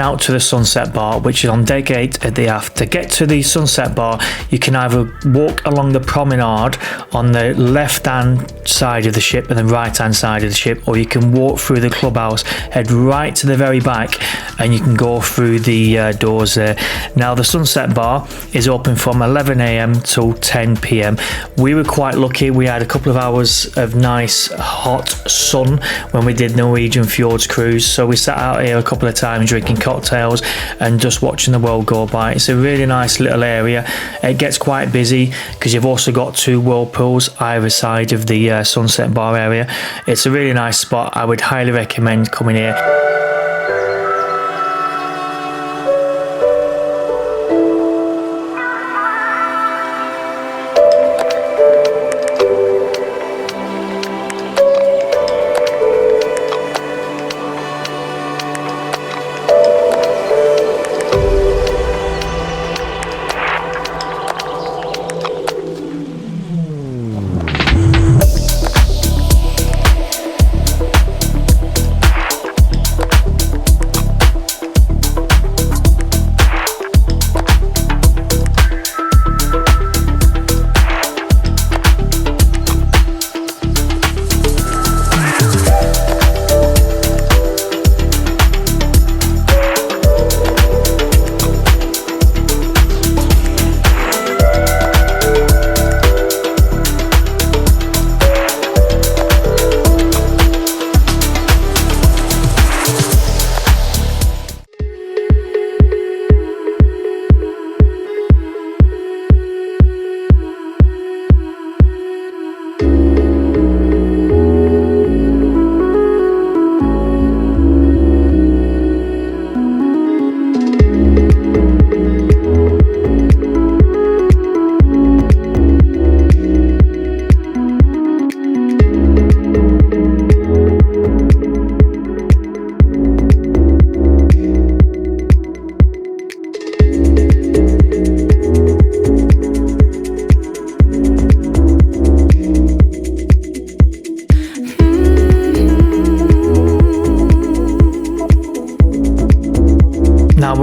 out to the sunset bar, which is on deck 8 at the aft. To get to the sunset bar, you can either walk along the promenade on the left hand side of the ship and the right hand side of the ship, or you can walk through the clubhouse, head right to the very back, and you can go through the doors there. Now the sunset bar is open from 11 a.m. till 10 p.m. We were quite lucky. We had a couple of hours of nice hot sun when we did Norwegian Fjords cruise, so we sat out here a couple of times drinking cocktails and just watching the world go by. It's a really nice little area. It gets quite busy because you've also got 2 whirlpools either side of the sunset bar area. It's a really nice spot. I would highly recommend coming here.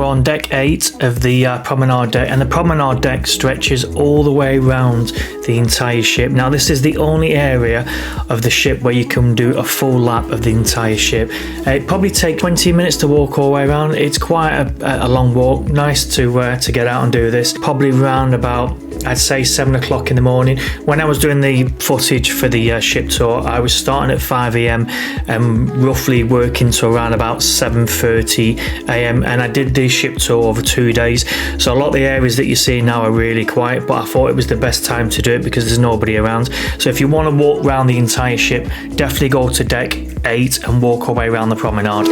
On deck 8 of the promenade deck, and the promenade deck stretches all the way around the entire ship. Now this is the only area of the ship where you can do a full lap of the entire ship. It probably takes 20 minutes to walk all the way around. It's quite a long walk. Nice to get out and do this. Probably around about, I'd say, 7 o'clock in the morning. When I was doing the footage for the ship tour, I was starting at 5 a.m. and roughly working to around about 7:30 a.m. and I did the ship tour over 2 days. So a lot of the areas that you see now are really quiet, but I thought it was the best time to do it because there's nobody around. So if you want to walk around the entire ship, definitely go to deck 8 and walk all the way around the promenade.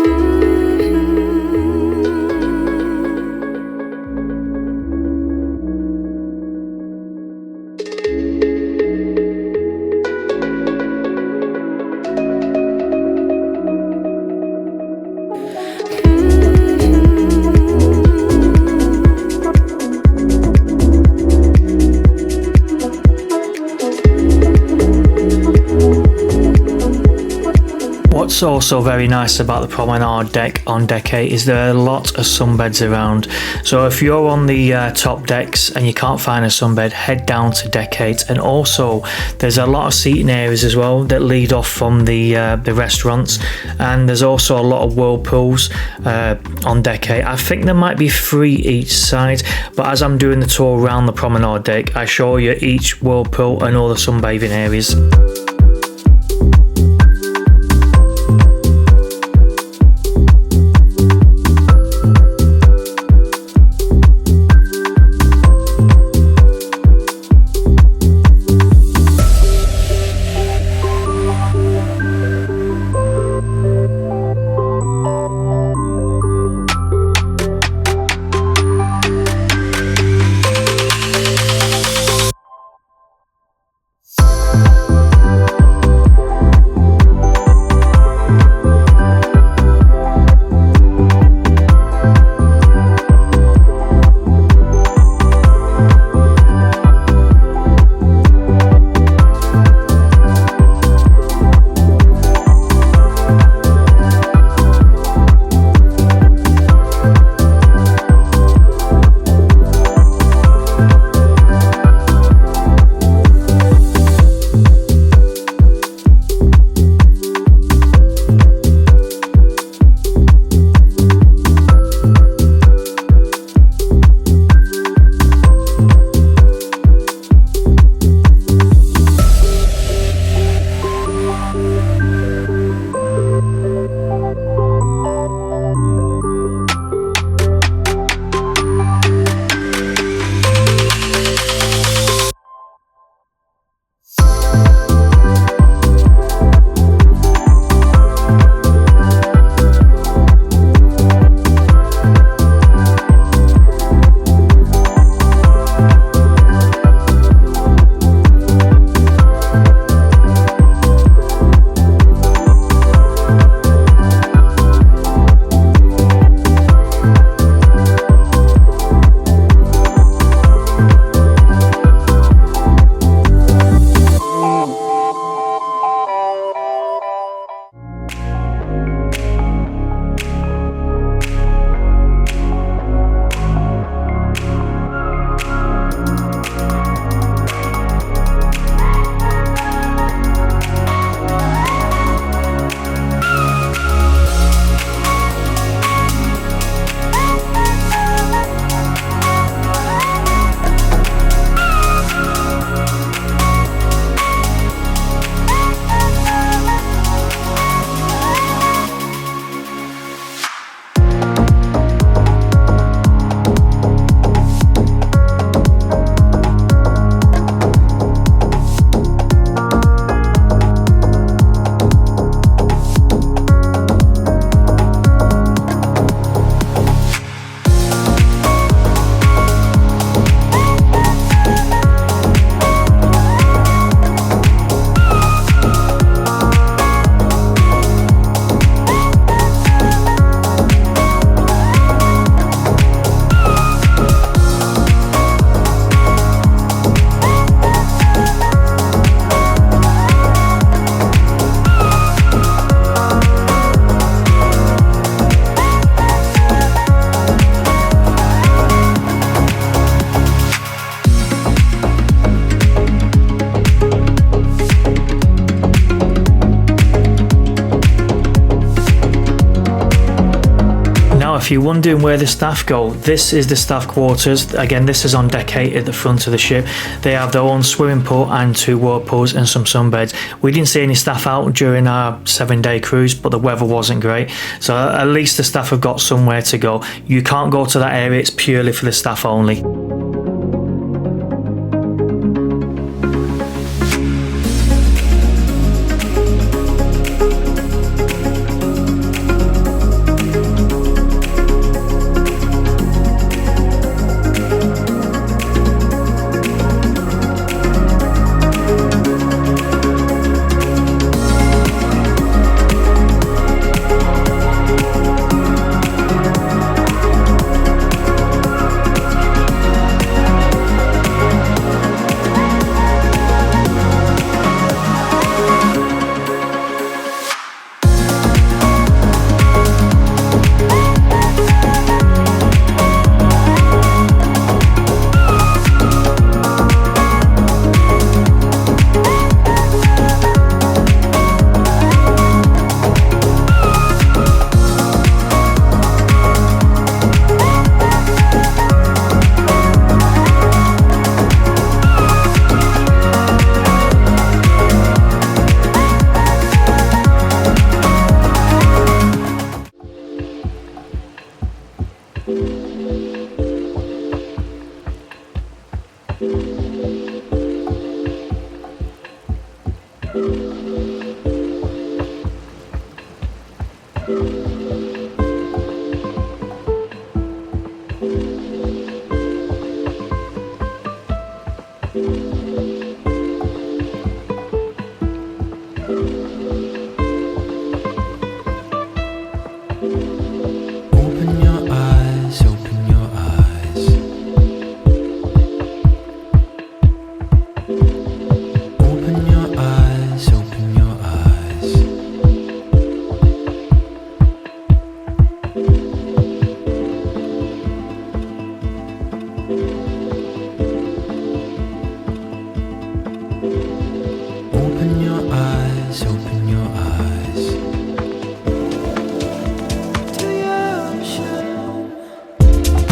What's also very nice about the promenade deck on deck 8 is there are a lot of sunbeds around. So if you're on the top decks and you can't find a sunbed, head down to deck 8. And also there's a lot of seating areas as well that lead off from the restaurants, and there's also a lot of whirlpools on deck 8. I think there might be 3 each side, but as I'm doing the tour around the promenade deck, I show you each whirlpool and all the sunbathing areas. if you're wondering where the staff go, this is the staff quarters. Again, this is on deck 8 at the front of the ship. They have their own swimming pool and 2 whirlpools and some sunbeds. We didn't see any staff out during our 7-day cruise, but the weather wasn't great, so at least the staff have got somewhere to go. You can't go to that area, it's purely for the staff only.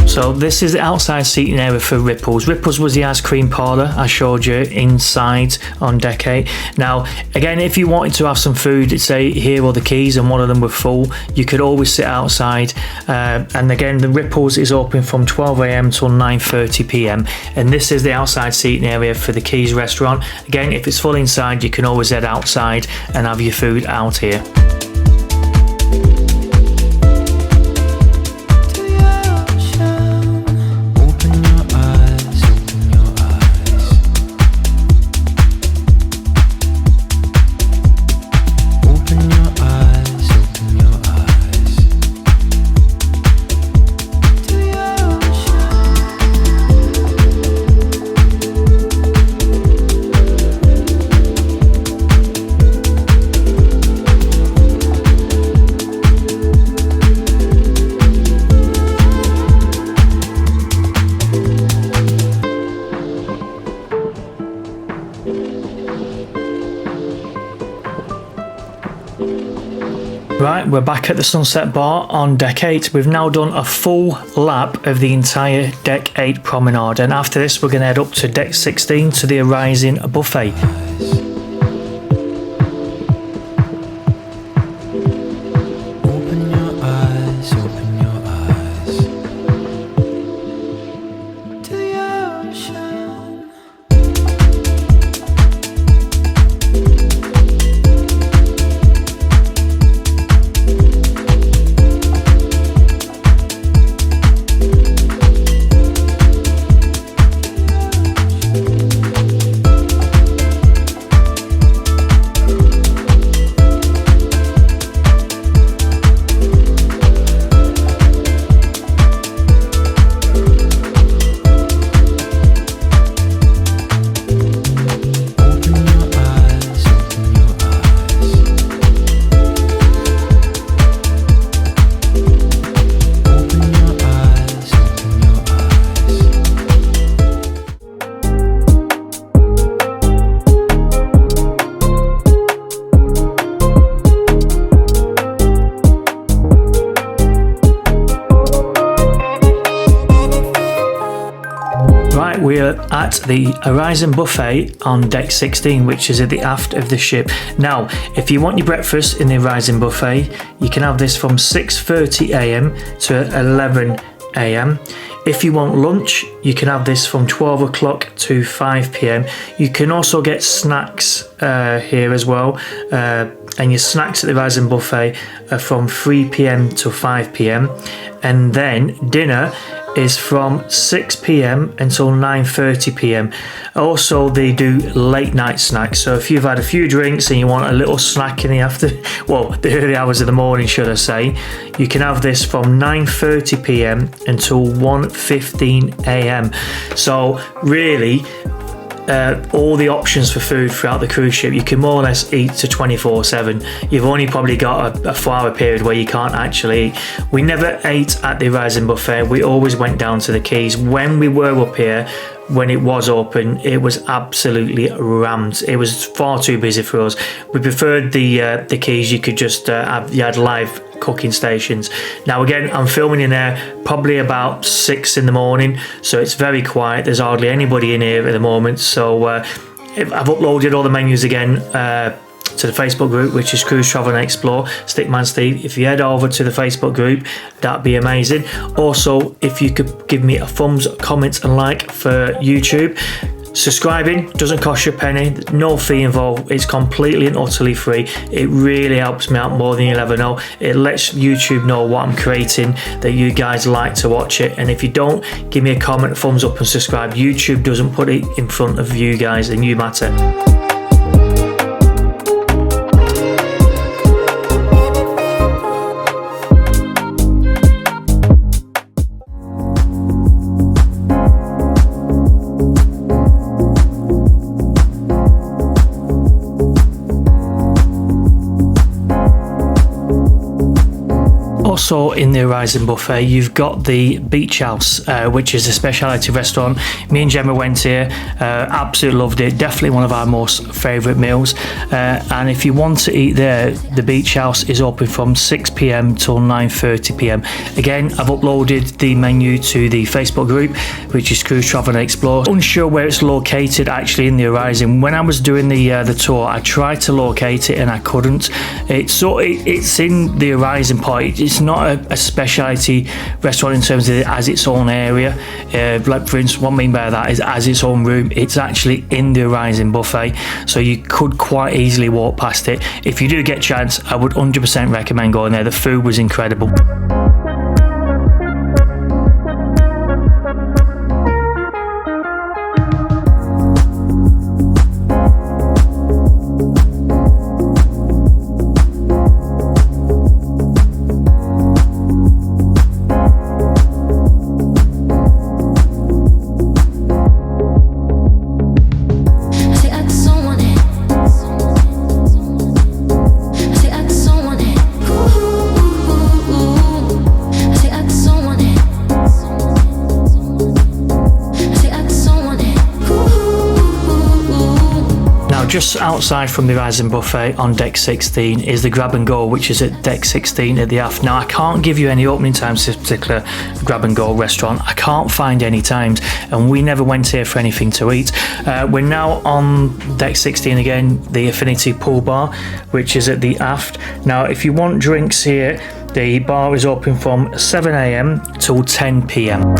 So this is the outside seating area for Ripples. Ripples was the ice cream parlour I showed you inside on deck 8. Now, again, if you wanted to have some food, say here or the Quays, and one of them were full, you could always sit outside. And again, the Ripples is open from 12 AM till 9:30 PM. And this is the outside seating area for the Quays restaurant. Again, if it's full inside, you can always head outside and have your food out here. Right, we're back at the Sunset Bar on deck 8. We've now done a full lap of the entire deck 8 promenade, and after this we're going to head up to deck 16 to the Horizon buffet. at the Horizon Buffet on deck 16, which is at the aft of the ship. Now, if you want your breakfast in the Horizon Buffet, you can have this from 6:30 a.m. to 11 a.m. If you want lunch, you can have this from 12 o'clock to 5 p.m. You can also get snacks here as well, and your snacks at the Horizon Buffet are from 3 p.m. to 5 p.m. and then dinner is from 6 p.m. until 9:30 p.m. Also, they do late night snacks. So if you've had a few drinks and you want a little snack in the the early hours of the morning, should I say, you can have this from 9:30 p.m. until 1:15 a.m. So really, all the options for food throughout the cruise ship, you can more or less eat to 24/7. You've only probably got a 4-hour period where you can't actually eat. We never ate at the Horizon Buffet. We always went down to the Quays. When we were up here, when it was open, it was absolutely rammed. It was far too busy for us. We preferred the Quays. You could just you had live cooking stations. Now again, I'm filming in there probably about 6 in the morning, so it's very quiet. There's hardly anybody in here at the moment. So I've uploaded all the menus again to the Facebook group, which is Cruise Travel and Explore, Stickman Steve. If you head over to the Facebook group, that'd be amazing. Also, if you could give me a thumbs, comment and like for YouTube. Subscribing doesn't cost you a penny, no fee involved, it's completely and utterly free. It really helps me out more than you'll ever know. It lets YouTube know what I'm creating, that you guys like to watch it, and if you don't, give me a comment, thumbs up and subscribe. YouTube doesn't put it in front of you guys, and you matter. Also in the Horizon Buffet, you've got the Beach House, which is a specialty restaurant. Me and Gemma went here, absolutely loved it. Definitely one of our most favourite meals. And if you want to eat there, the Beach House is open from 6 p.m. till 9:30 p.m. Again, I've uploaded the menu to the Facebook group, which is Cruise Travel and Explore. Unsure where it's located actually in the Horizon. When I was doing the tour, I tried to locate it and I couldn't. It's in the Horizon part. It's not a specialty restaurant in terms of it as its own area. Like for instance, what I mean by that is as its own room. It's actually in the Horizon Buffet, so you could quite easily walk past it. If you do get a chance, I would 100% recommend going there. The food was incredible. Just outside from the Horizon Buffet on deck 16 is the Grab and Go, which is at deck 16 at the aft. Now I can't give you any opening times for this particular Grab and Go restaurant. I can't find any times, and we never went here for anything to eat. We're now on deck 16 again, the Affinity pool bar, which is at the aft. Now if you want drinks here, the bar is open from 7 a.m. till 10 p.m.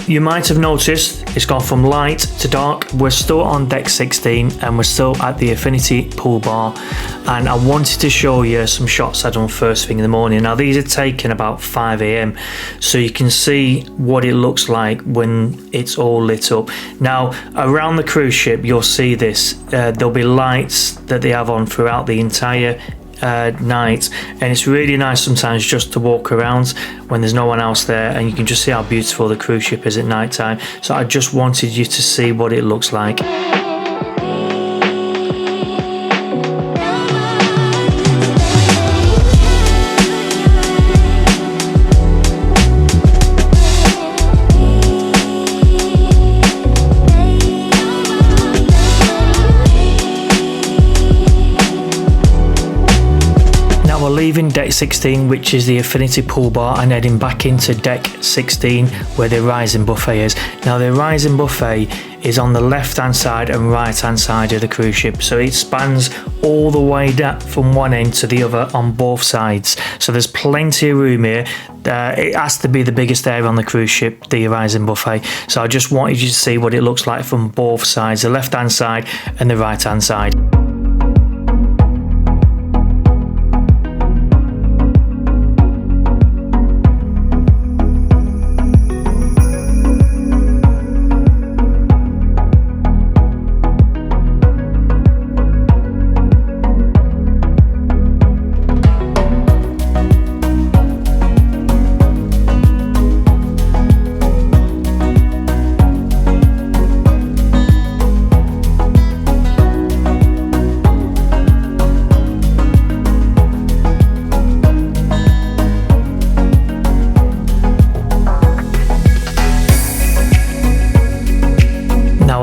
you might have noticed it's gone from light to dark. We're still on deck 16 and we're still at the Affinity pool bar, and I wanted to show you some shots I done first thing in the morning. Now these are taken about 5 a.m, so you can see what it looks like when it's all lit up. Now around the cruise ship you'll see this, there'll be lights that they have on throughout the entire night, and it's really nice sometimes just to walk around when there's no one else there and you can just see how beautiful the cruise ship is at night time. So I just wanted you to see what it looks like. Leaving deck 16, which is the Affinity pool bar, and heading back into deck 16 where the rising buffet is. Now the rising buffet is on the left hand side and right hand side of the cruise ship, so it spans all the way down from one end to the other on both sides, so there's plenty of room here. It has to be the biggest area on the cruise ship, the rising buffet, so I just wanted you to see what it looks like from both sides, the left hand side and the right hand side.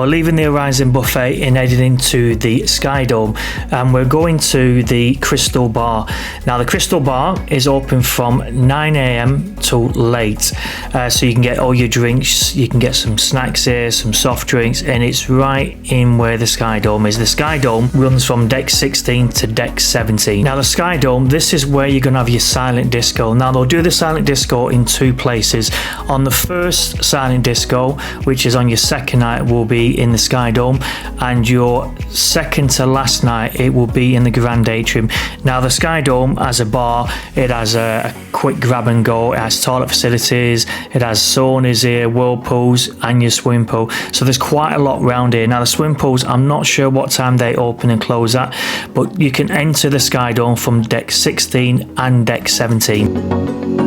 Leaving the Horizon buffet and heading into the Sky Dome, and we're going to the Crystal Bar. Now the Crystal Bar is open from 9 a.m. till late, so you can get all your drinks, you can get some snacks here, some soft drinks, and it's right in where the Sky Dome is. The Sky Dome runs from deck 16 to deck 17. Now the Sky Dome, this is where you're going to have your silent disco. Now they'll do the silent disco in two places. On the first silent disco, which is on your second night, will be in the Sky Dome, and your second to last night it will be in the Grand Atrium. Now the Sky Dome has a bar, it has a quick grab and go, it has toilet facilities, it has saunas here, whirlpools and your swimming pool, so there's quite a lot around here. Now the swimming pools, I'm not sure what time they open and close at, but you can enter the Sky Dome from deck 16 and deck 17.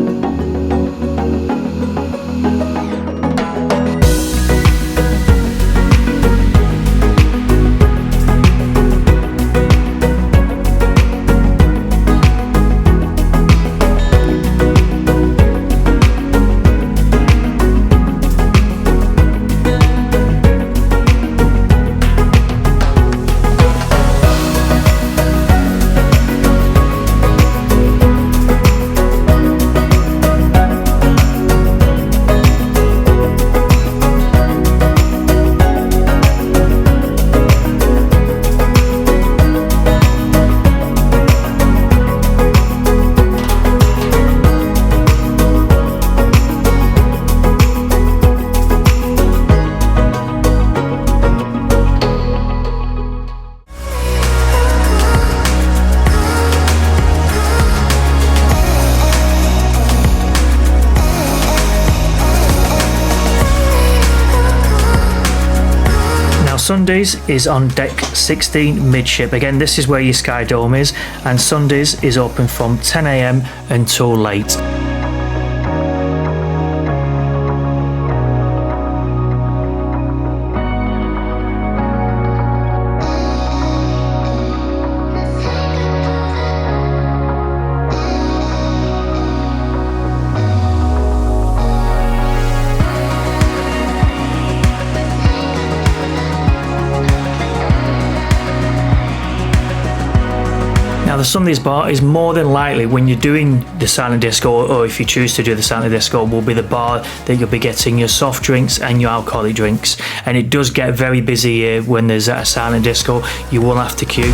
Sundays is on deck 16 midship. Again, this is where your Sky Dome is, and Sundays is open from 10 a.m. until late. The Sundays bar is more than likely, when you're doing the silent disco, or if you choose to do the silent disco, will be the bar that you'll be getting your soft drinks and your alcoholic drinks. And it does get very busy here when there's a silent disco. You will have to queue.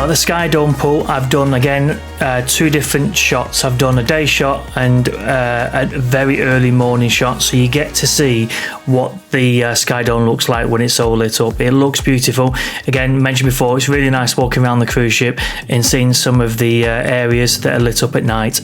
the Sky Dome pool, I've done again 2 different shots. I've done a day shot and a very early morning shot, so you get to see what the Sky Dome looks like when it's all lit up. It looks beautiful. Again, mentioned before, it's really nice walking around the cruise ship and seeing some of the areas that are lit up at night.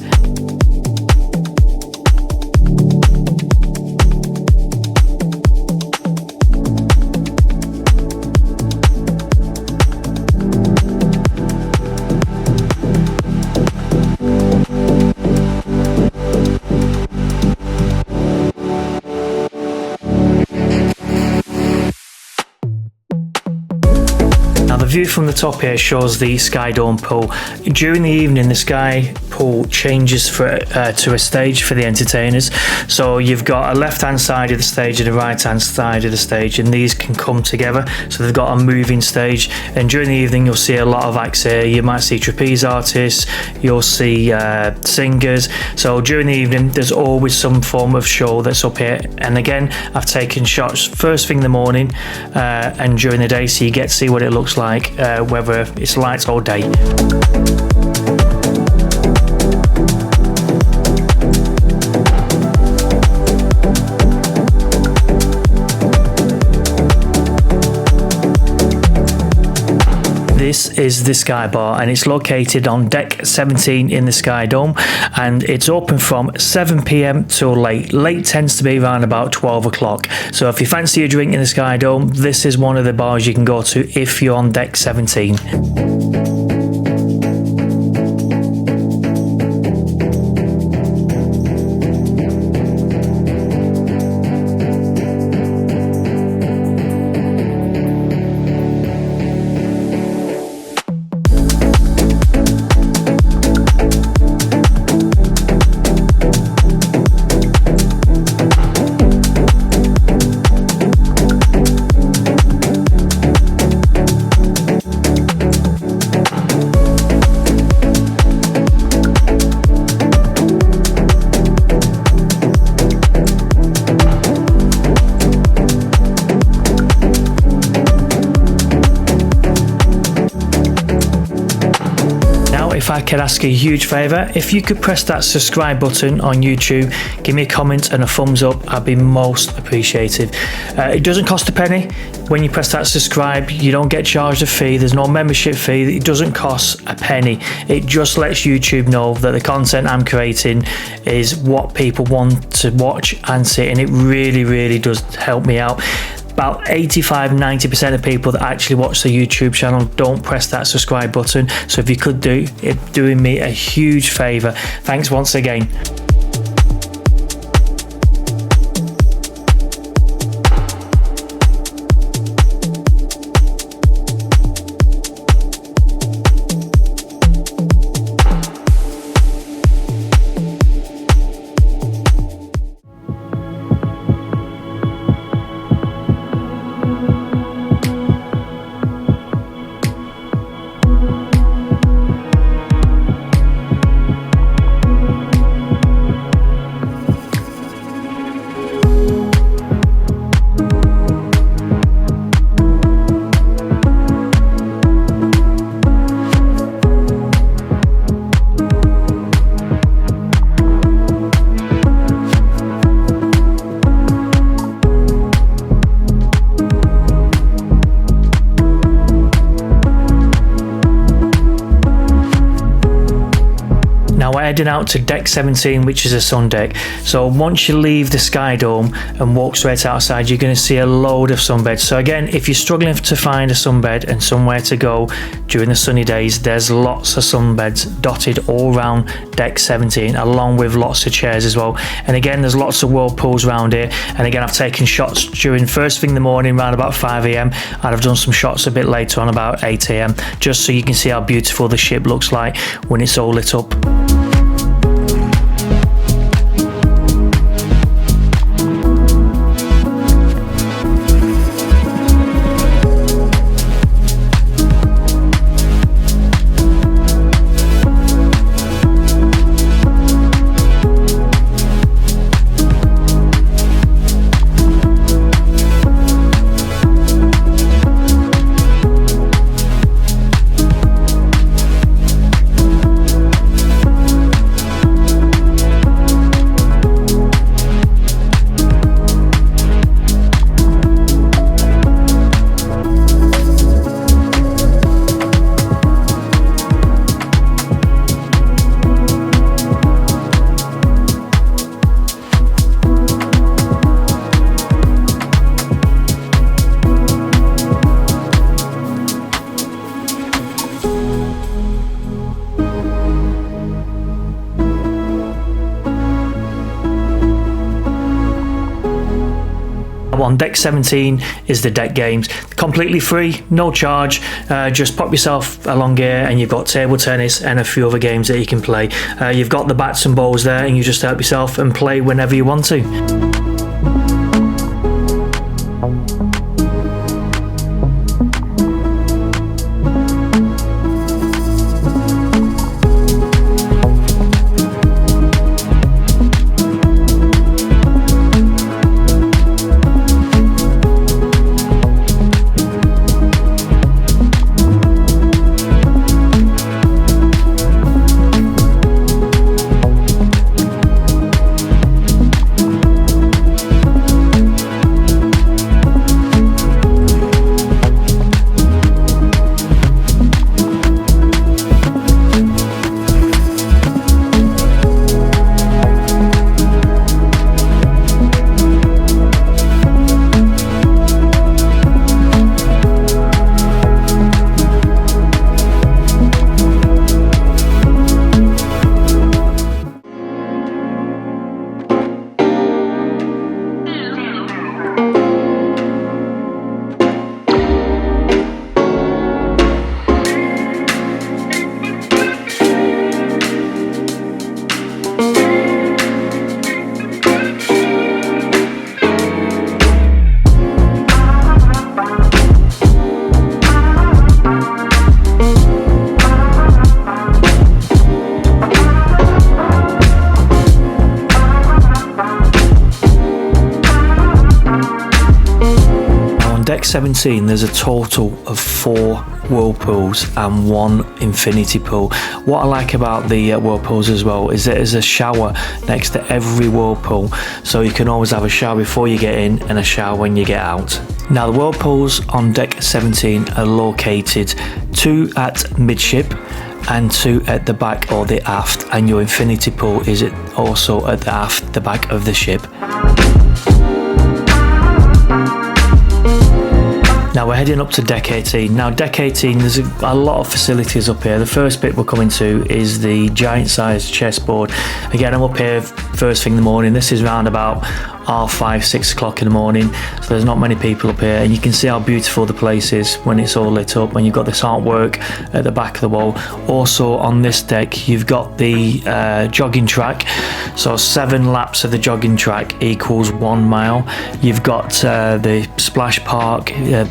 The view from the top here shows the Sky Dome pool. During the evening, the Sky pool changes to a stage for the entertainers. So you've got a left-hand side of the stage and a right-hand side of the stage, and these can come together. So they've got a moving stage. And during the evening, you'll see a lot of acts here. You might see trapeze artists, you'll see singers. So during the evening, there's always some form of show that's up here. And again, I've taken shots first thing in the morning and during the day, so you get to see what it looks like, whether it's lights or day. This is the Sky Bar, and it's located on deck 17 in the Sky Dome, and it's open from 7 p.m. till late. Late tends to be around about 12 o'clock. So if you fancy a drink in the Sky Dome, this is one of the bars you can go to if you're on deck 17. If I could ask a huge favour, if you could press that subscribe button on YouTube, give me a comment and a thumbs up, I'd be most appreciative. It doesn't cost a penny. When you press that subscribe, you don't get charged a fee. There's no membership fee. It doesn't cost a penny. It just lets YouTube know that the content I'm creating is what people want to watch and see, and it really, really does help me out. About 85-90% of people that actually watch the YouTube channel don't press that subscribe button, so if you could do it, doing me a huge favour. Thanks once again. Heading out to deck 17, which is a sun deck. So once you leave the Sky Dome and walk straight outside, you're going to see a load of sunbeds. So again, if you're struggling to find a sunbed and somewhere to go during the sunny days, there's lots of sunbeds dotted all around deck 17, along with lots of chairs as well. And again, there's lots of whirlpools around here. And again, I've taken shots during first thing in the morning around about 5 a.m. and I've done some shots a bit later on about 8 a.m. just so you can see how beautiful the ship looks like when it's all lit up. On deck 17 is the deck games, completely free, no charge. Just pop yourself along here and you've got table tennis and a few other games that you can play. You've got the bats and balls there, and you just help yourself and play whenever you want to. Deck 17, there's a total of 4 whirlpools and 1 infinity pool. What I like about the whirlpools as well is that there's a shower next to every whirlpool, so you can always have a shower before you get in and a shower when you get out. Now the whirlpools on deck 17 are located 2 at midship and 2 at the back or the aft, and your infinity pool is also at the aft, the back of the ship. Now we're heading up to deck 18. Now deck 18, there's a lot of facilities up here. The first bit we're coming to is the giant sized chessboard. Again, I'm up here first thing in the morning. This is around about 5, 6 o'clock in the morning, so there's not many people up here, and you can see how beautiful the place is when it's all lit up, and you've got this artwork at the back of the wall. Also on this deck you've got the jogging track, so 7 laps of the jogging track equals 1 mile. You've got the splash park,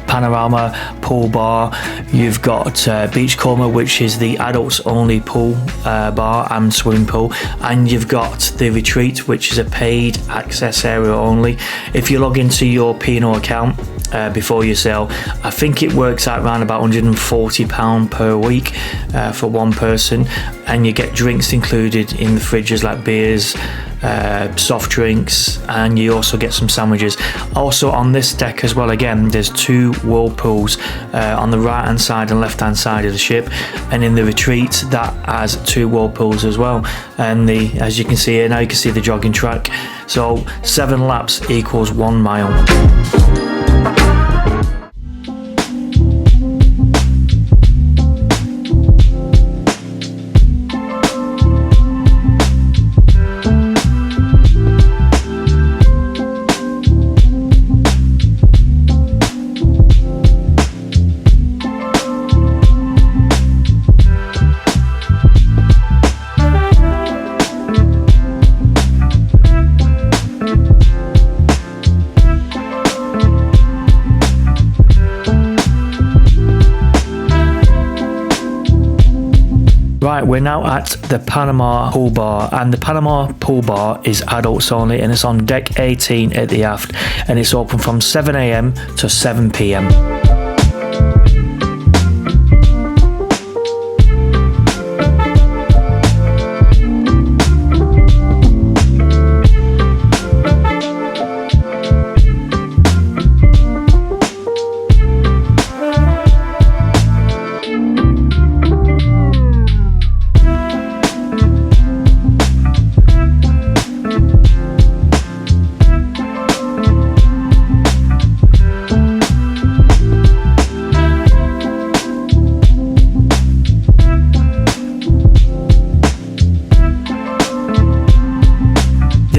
panorama pool bar, you've got beachcomber, which is the adults only pool bar and swimming pool, and you've got the retreat, which is a paid access area only. If you log into your P&O account before you sail, I think it works out around about £140 per week for one person, and you get drinks included in the fridges like beers, soft drinks, and you also get some sandwiches. Also on this deck as well, again, there's 2 whirlpools on the right hand side and left hand side of the ship, and in the retreat that has 2 whirlpools as well. And as you can see here now, you can see the jogging track, so 7 laps equals 1 mile. Right, we're now at the Panama pool bar, and the Panama pool bar is adults only, and it's on deck 18 at the aft, and it's open from 7 AM to 7 PM.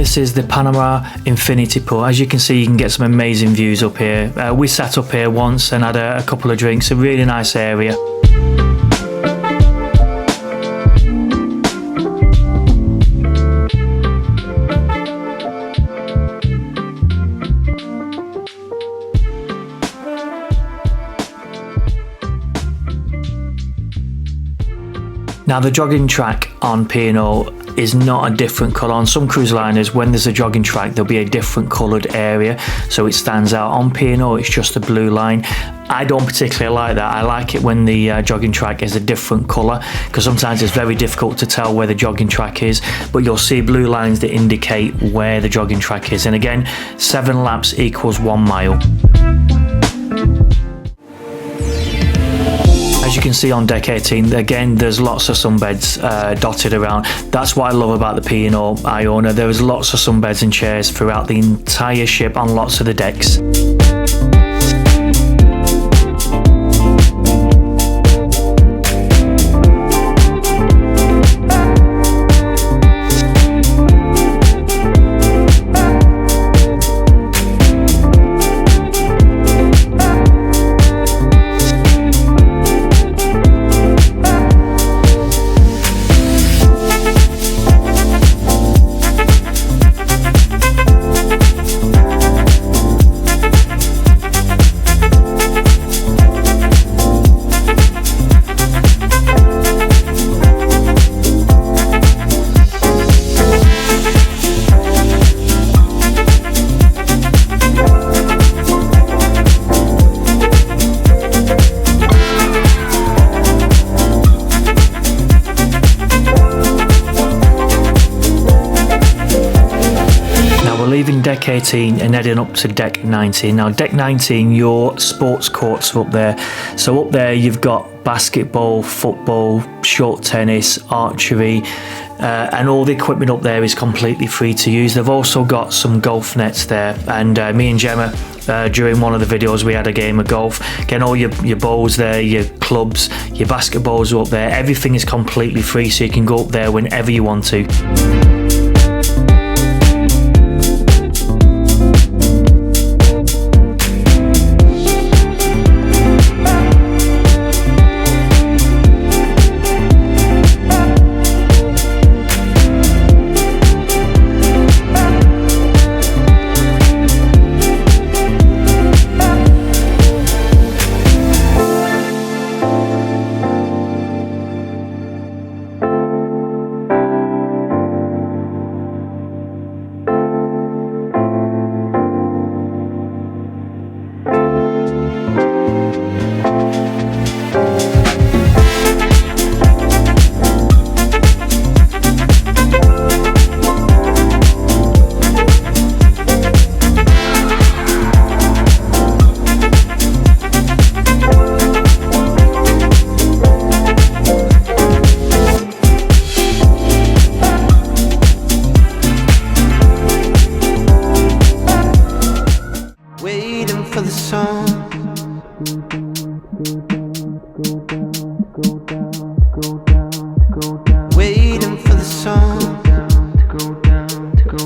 this is the Panorama Infinity Pool. As you can see, you can get some amazing views up here. We sat up here once and had a couple of drinks. A really nice area. Now the jogging track on P&O is not a different colour. On some cruise liners, when there's a jogging track, there'll be a different coloured area, so it stands out. On P&O, it's just a blue line. I don't particularly like that. I like it when the jogging track is a different colour, because sometimes it's very difficult to tell where the jogging track is, but you'll see blue lines that indicate where the jogging track is. And again, 7 laps equals 1 mile. As you can see on deck 18, again, there's lots of sunbeds dotted around. That's what I love about the P&O Iona. There is lots of sunbeds and chairs throughout the entire ship on lots of the decks. Deck 18 and heading up to deck 19. Now deck 19, your sports courts are up there. So up there you've got basketball, football, short tennis, archery, and all the equipment up there is completely free to use. They've also got some golf nets there, and me and Gemma, during one of the videos, we had a game of golf. Again, all your balls there, your clubs, your basketballs are up there. Everything is completely free, so you can go up there whenever you want to.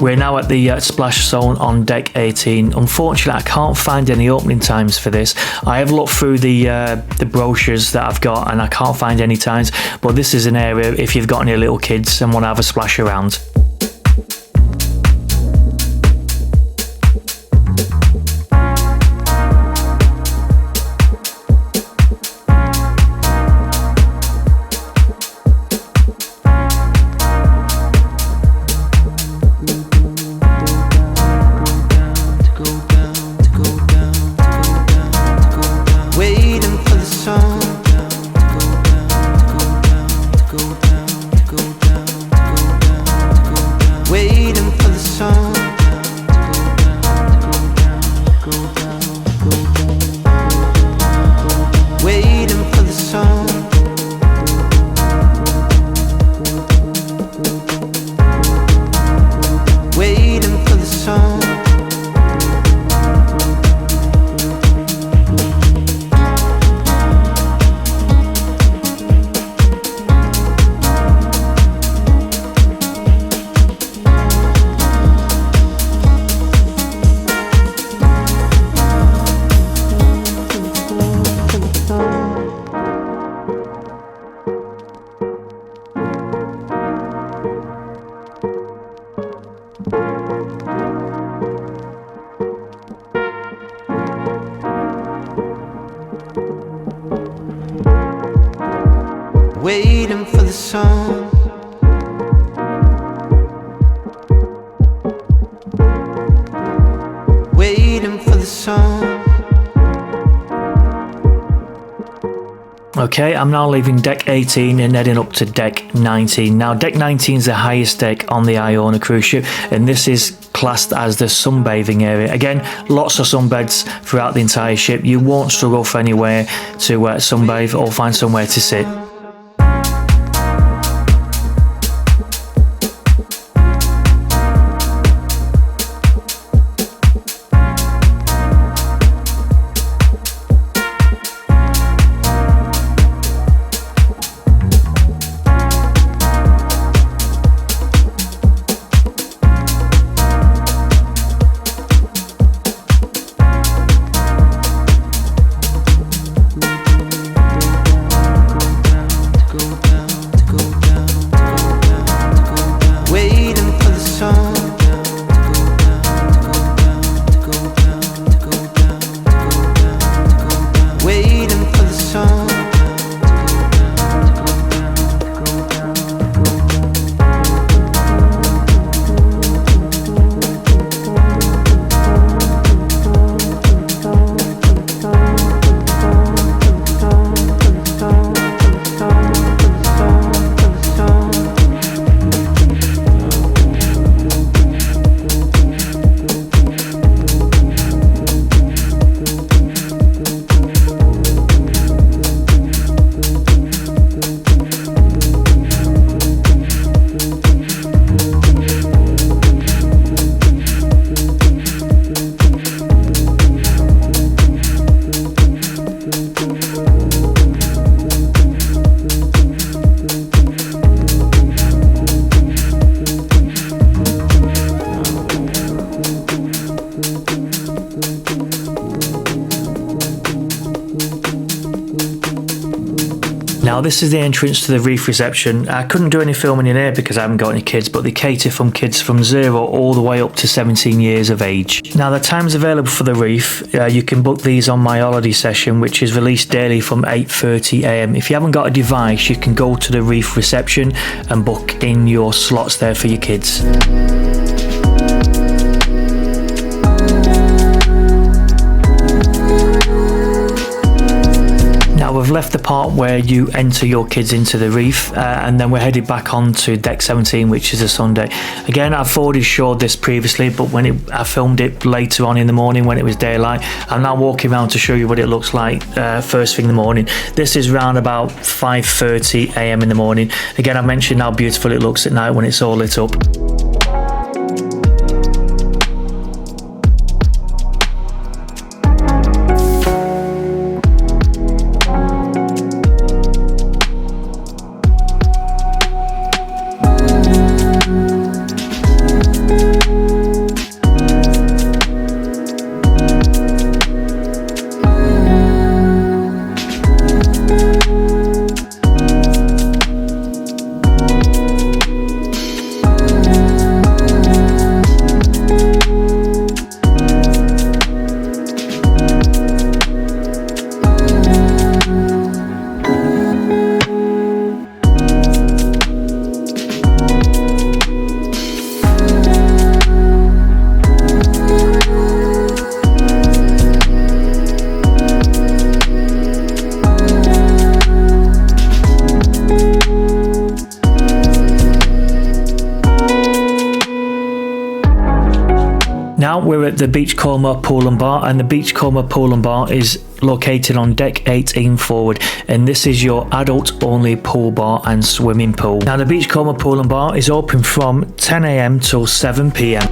We're now at the splash zone on deck 18. Unfortunately, I can't find any opening times for this. I have looked through the brochures that I've got and I can't find any times, but this is an area if you've got any little kids and want to have a splash around. Okay, I'm now leaving deck 18 and heading up to deck 19. Now, deck 19 is the highest deck on the Iona cruise ship, and this is classed as the sunbathing area. Again, lots of sunbeds throughout the entire ship. You won't struggle for anywhere to sunbathe or find somewhere to sit. Now this is the entrance to the Reef reception. I couldn't do any filming in here because I haven't got any kids, but they cater from kids from 0 all the way up to 17 years of age. Now the times available for the Reef, you can book these on my holiday session, which is released daily from 8:30 AM. If you haven't got a device, you can go to the Reef reception and book in your slots there for your kids. Now we've left the part where you enter your kids into the Reef, and then we're headed back on to deck 17, which is a Sunday. Again, I've already showed this previously, but I filmed it later on in the morning when it was daylight. I'm now walking around to show you what it looks like first thing in the morning. This is round about 5:30 AM in the morning. Again, I mentioned how beautiful it looks at night when it's all lit up. Now we're at the Beachcomber Pool and Bar, and the Beachcomber Pool and Bar is located on deck 18 forward, and this is your adult only pool bar and swimming pool. Now the Beachcomber Pool and Bar is open from 10 AM till 7 PM.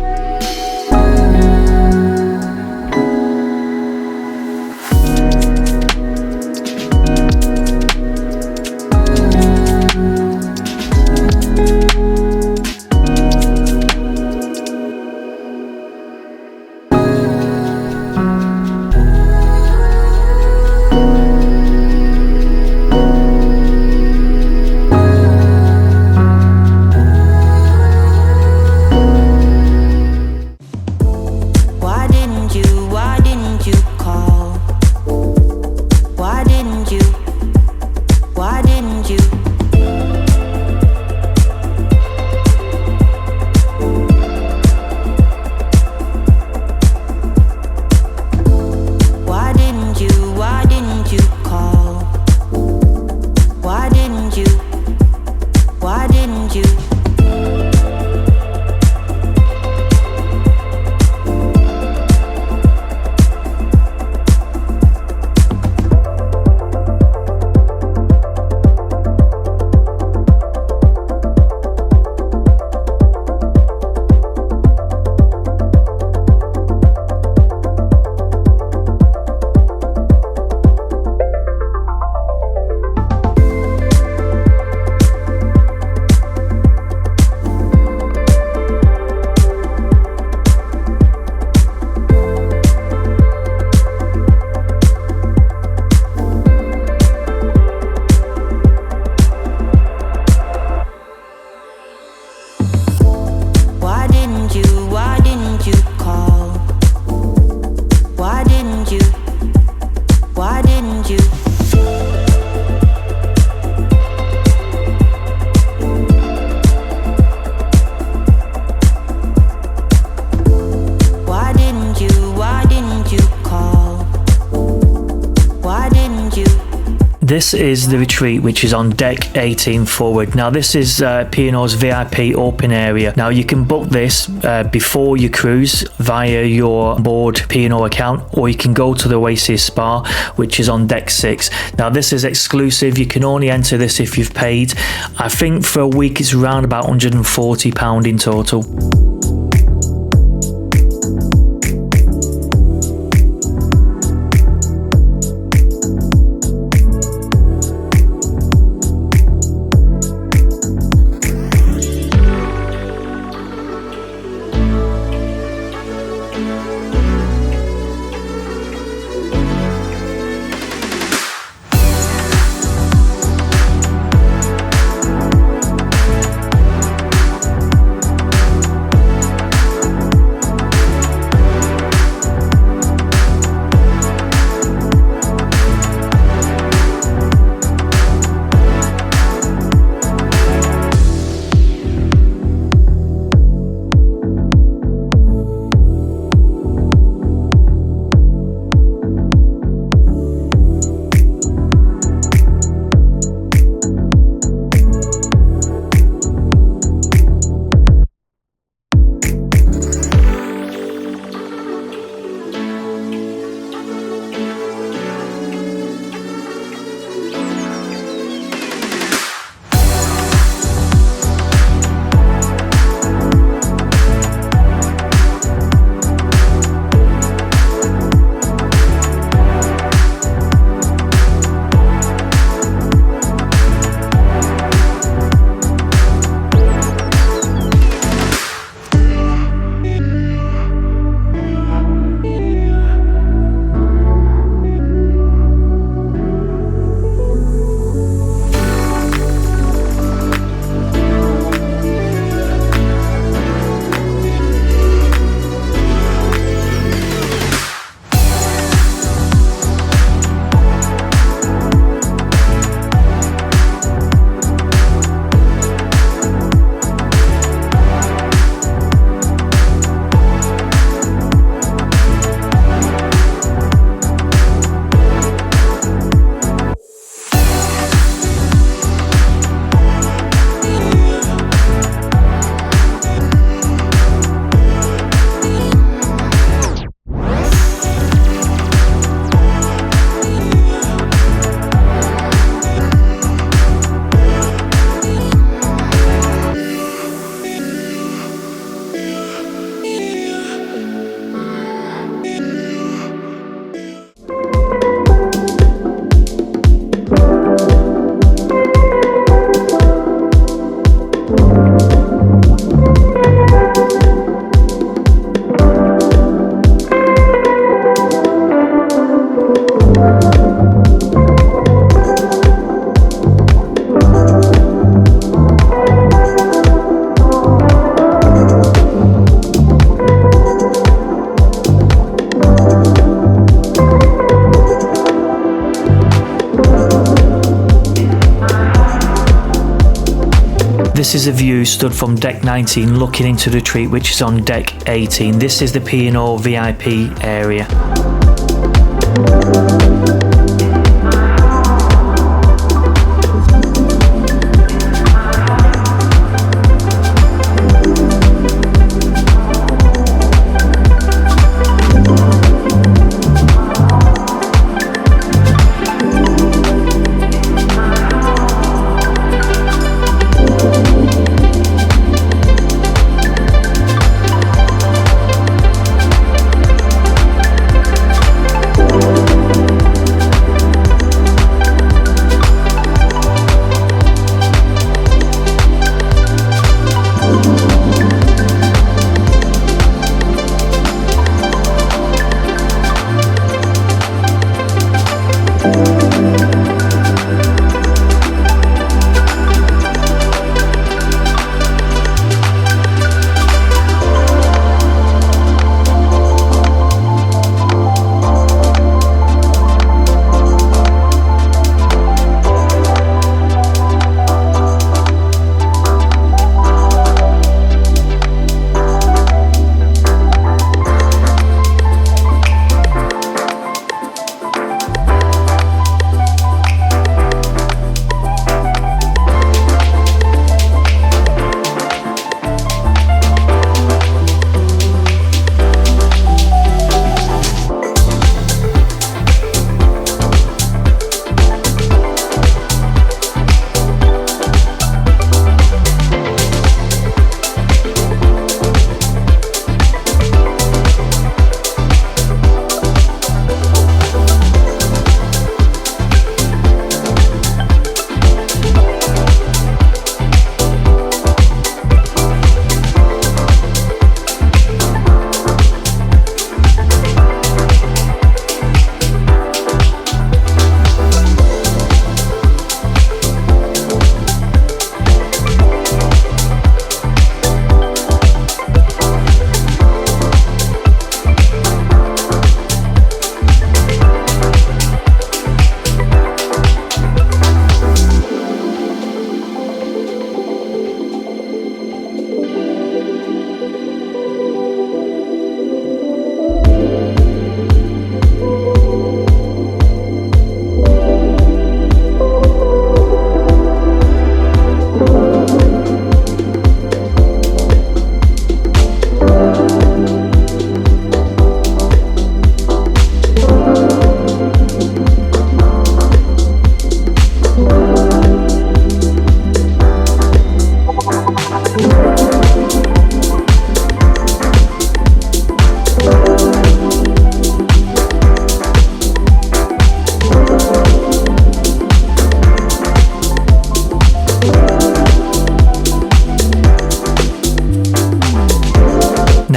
This is the retreat, which is on deck 18 forward. Now this is P&O's VIP open area. Now you can book this before your cruise via your board P&O account, or you can go to the Oasis Spa, which is on deck 6. Now this is exclusive. You can only enter this if you've paid. I think for a week it's around about £140 in total. This is a view stood from deck 19 looking into the retreat, which is on deck 18. This is the P&O VIP area.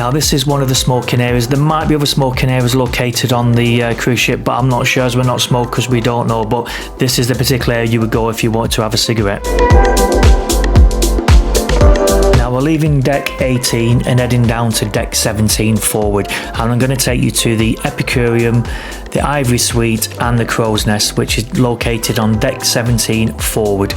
Now this is one of the smoking areas. There might be other smoking areas located on the cruise ship, but I'm not sure as we're not smokers, we don't know. But this is the particular area you would go if you wanted to have a cigarette. Now we're leaving deck 18 and heading down to deck 17 forward, and I'm going to take you to the Epicurean, the Ivory Suite and the Crow's Nest, which is located on deck 17 forward.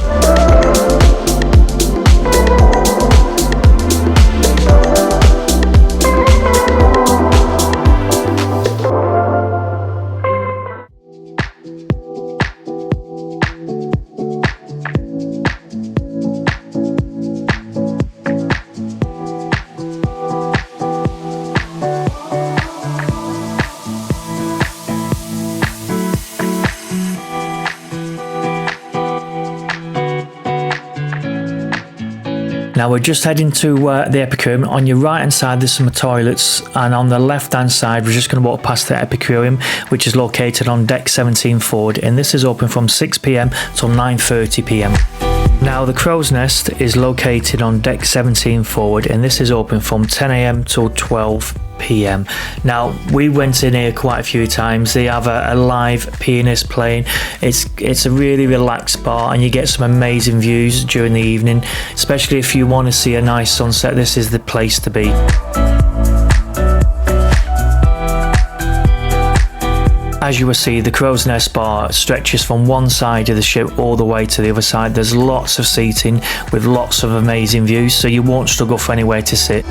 Now we're just heading to the Epicurean. On your right hand side there's some toilets, and on the left hand side we're just going to walk past the Epicurean, which is located on deck 17 forward, and this is open from 6 p.m. till 9:30 p.m. Now the Crow's Nest is located on deck 17 forward, and this is open from 10 a.m. till 12 p.m. Now we went in here quite a few times. They have a live pianist playing. It's a really relaxed bar, and you get some amazing views during the evening, especially if you want to see a nice sunset. This is the place to be. As you will see, the Crow's Nest bar stretches from one side of the ship all the way to the other side. There's lots of seating with lots of amazing views, so you won't struggle for anywhere to sit.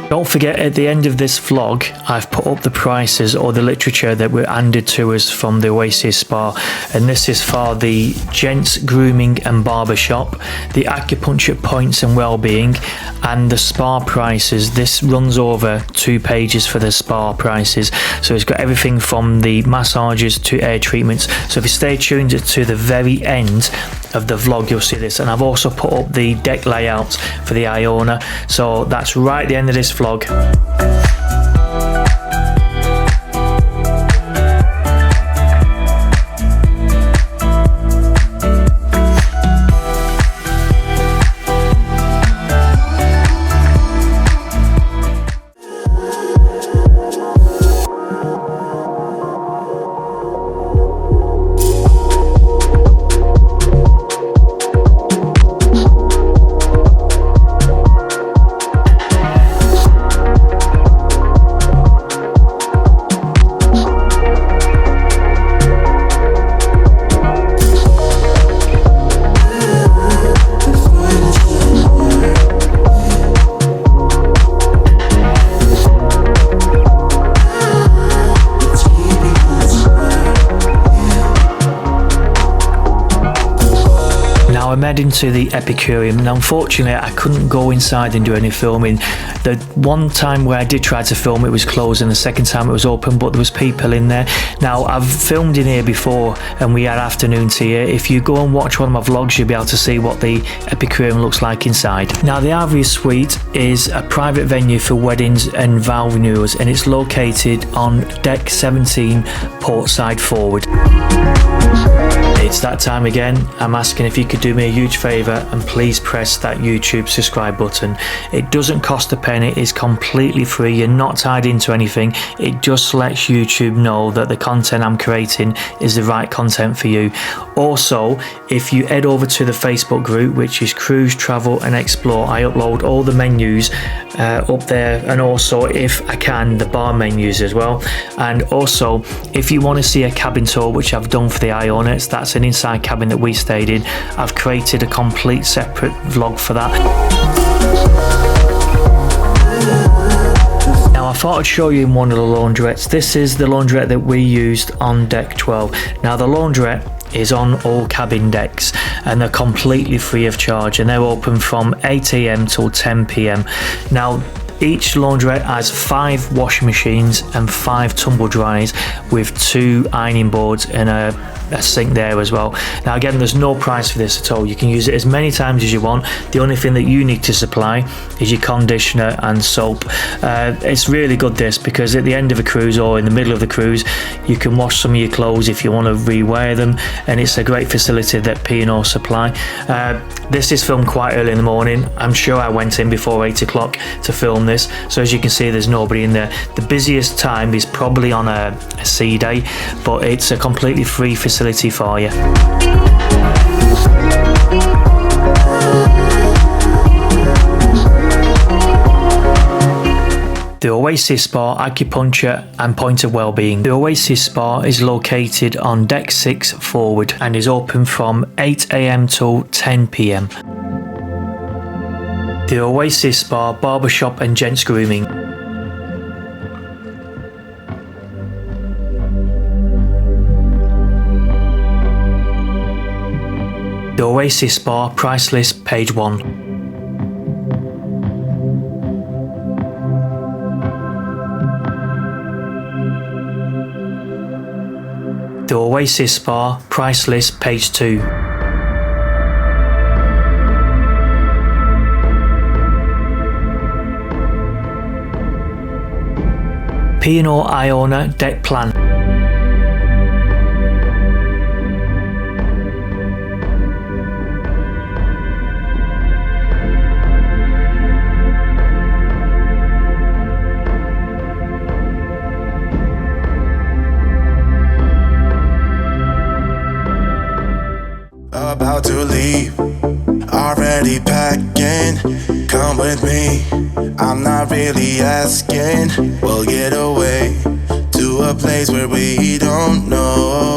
Don't forget, at the end of this vlog, I've put up the prices or the literature that were handed to us from the Oasis Spa, and this is for the Gents Grooming and Barber Shop, the Acupuncture Points and Wellbeing, and the spa prices. This runs over 2 pages for the spa prices, so it's got everything from the massages to air treatments. So if you stay tuned to the very end of the vlog, you'll see this. And I've also put up the deck layouts for the Iona, so that's right at the end of this vlog. I'm heading to the Epicurean. Now unfortunately I couldn't go inside and do any filming. The one time where I did try to film, it was closed, and the second time it was open, but there was people in there. Now I've filmed in here before and we had afternoon tea here. If you go and watch one of my vlogs, you'll be able to see what the Epicurean looks like inside. Now the Ivory Suite is a private venue for weddings and vow renewals, and it's located on deck 17 port side forward. It's that time again. I'm asking if you could do me a huge favour and please press that YouTube subscribe button. It doesn't cost a penny, it's completely free, you're not tied into anything. It just lets YouTube know that the content I'm creating is the right content for you. Also, if you head over to the Facebook group, which is Cruise, Travel and Explore, I upload all the menus up there, and also, if I can, the bar menus as well. And also, if you want to see a cabin tour, which I've done for the Iona, that's an inside cabin that we stayed in, I've created a complete separate vlog for that. thought I'd show you in one of the laundrettes. This is the laundrette that we used on deck 12. Now the laundrette is on all cabin decks and they're completely free of charge, and they're open from 8 AM till 10 PM. Now each laundrette has 5 washing machines and 5 tumble dryers with 2 ironing boards and a sink there as well. Now again, there's no price for this at all. You can use it as many times as you want. The only thing that you need to supply is your conditioner and soap. It's really good this, because at the end of a cruise or in the middle of the cruise you can wash some of your clothes if you want to rewear them, and it's a great facility that P&O supply. This is filmed quite early in the morning. I'm sure I went in before 8 o'clock to film this, so as you can see there's nobody in there. The busiest time is probably on a sea day, but it's a completely free facility for you. The Oasis Spa, acupuncture and point of wellbeing. The Oasis Spa is located on deck 6 forward and is open from 8 AM till 10 PM. The Oasis Spa, barbershop and gents grooming. The Oasis Spa price list, page 1. The Oasis Spa price list, page 2. P&O Iona deck plan.
About to leave, already packing. Come with me, I'm not really asking. We'll get away to a place where we don't know.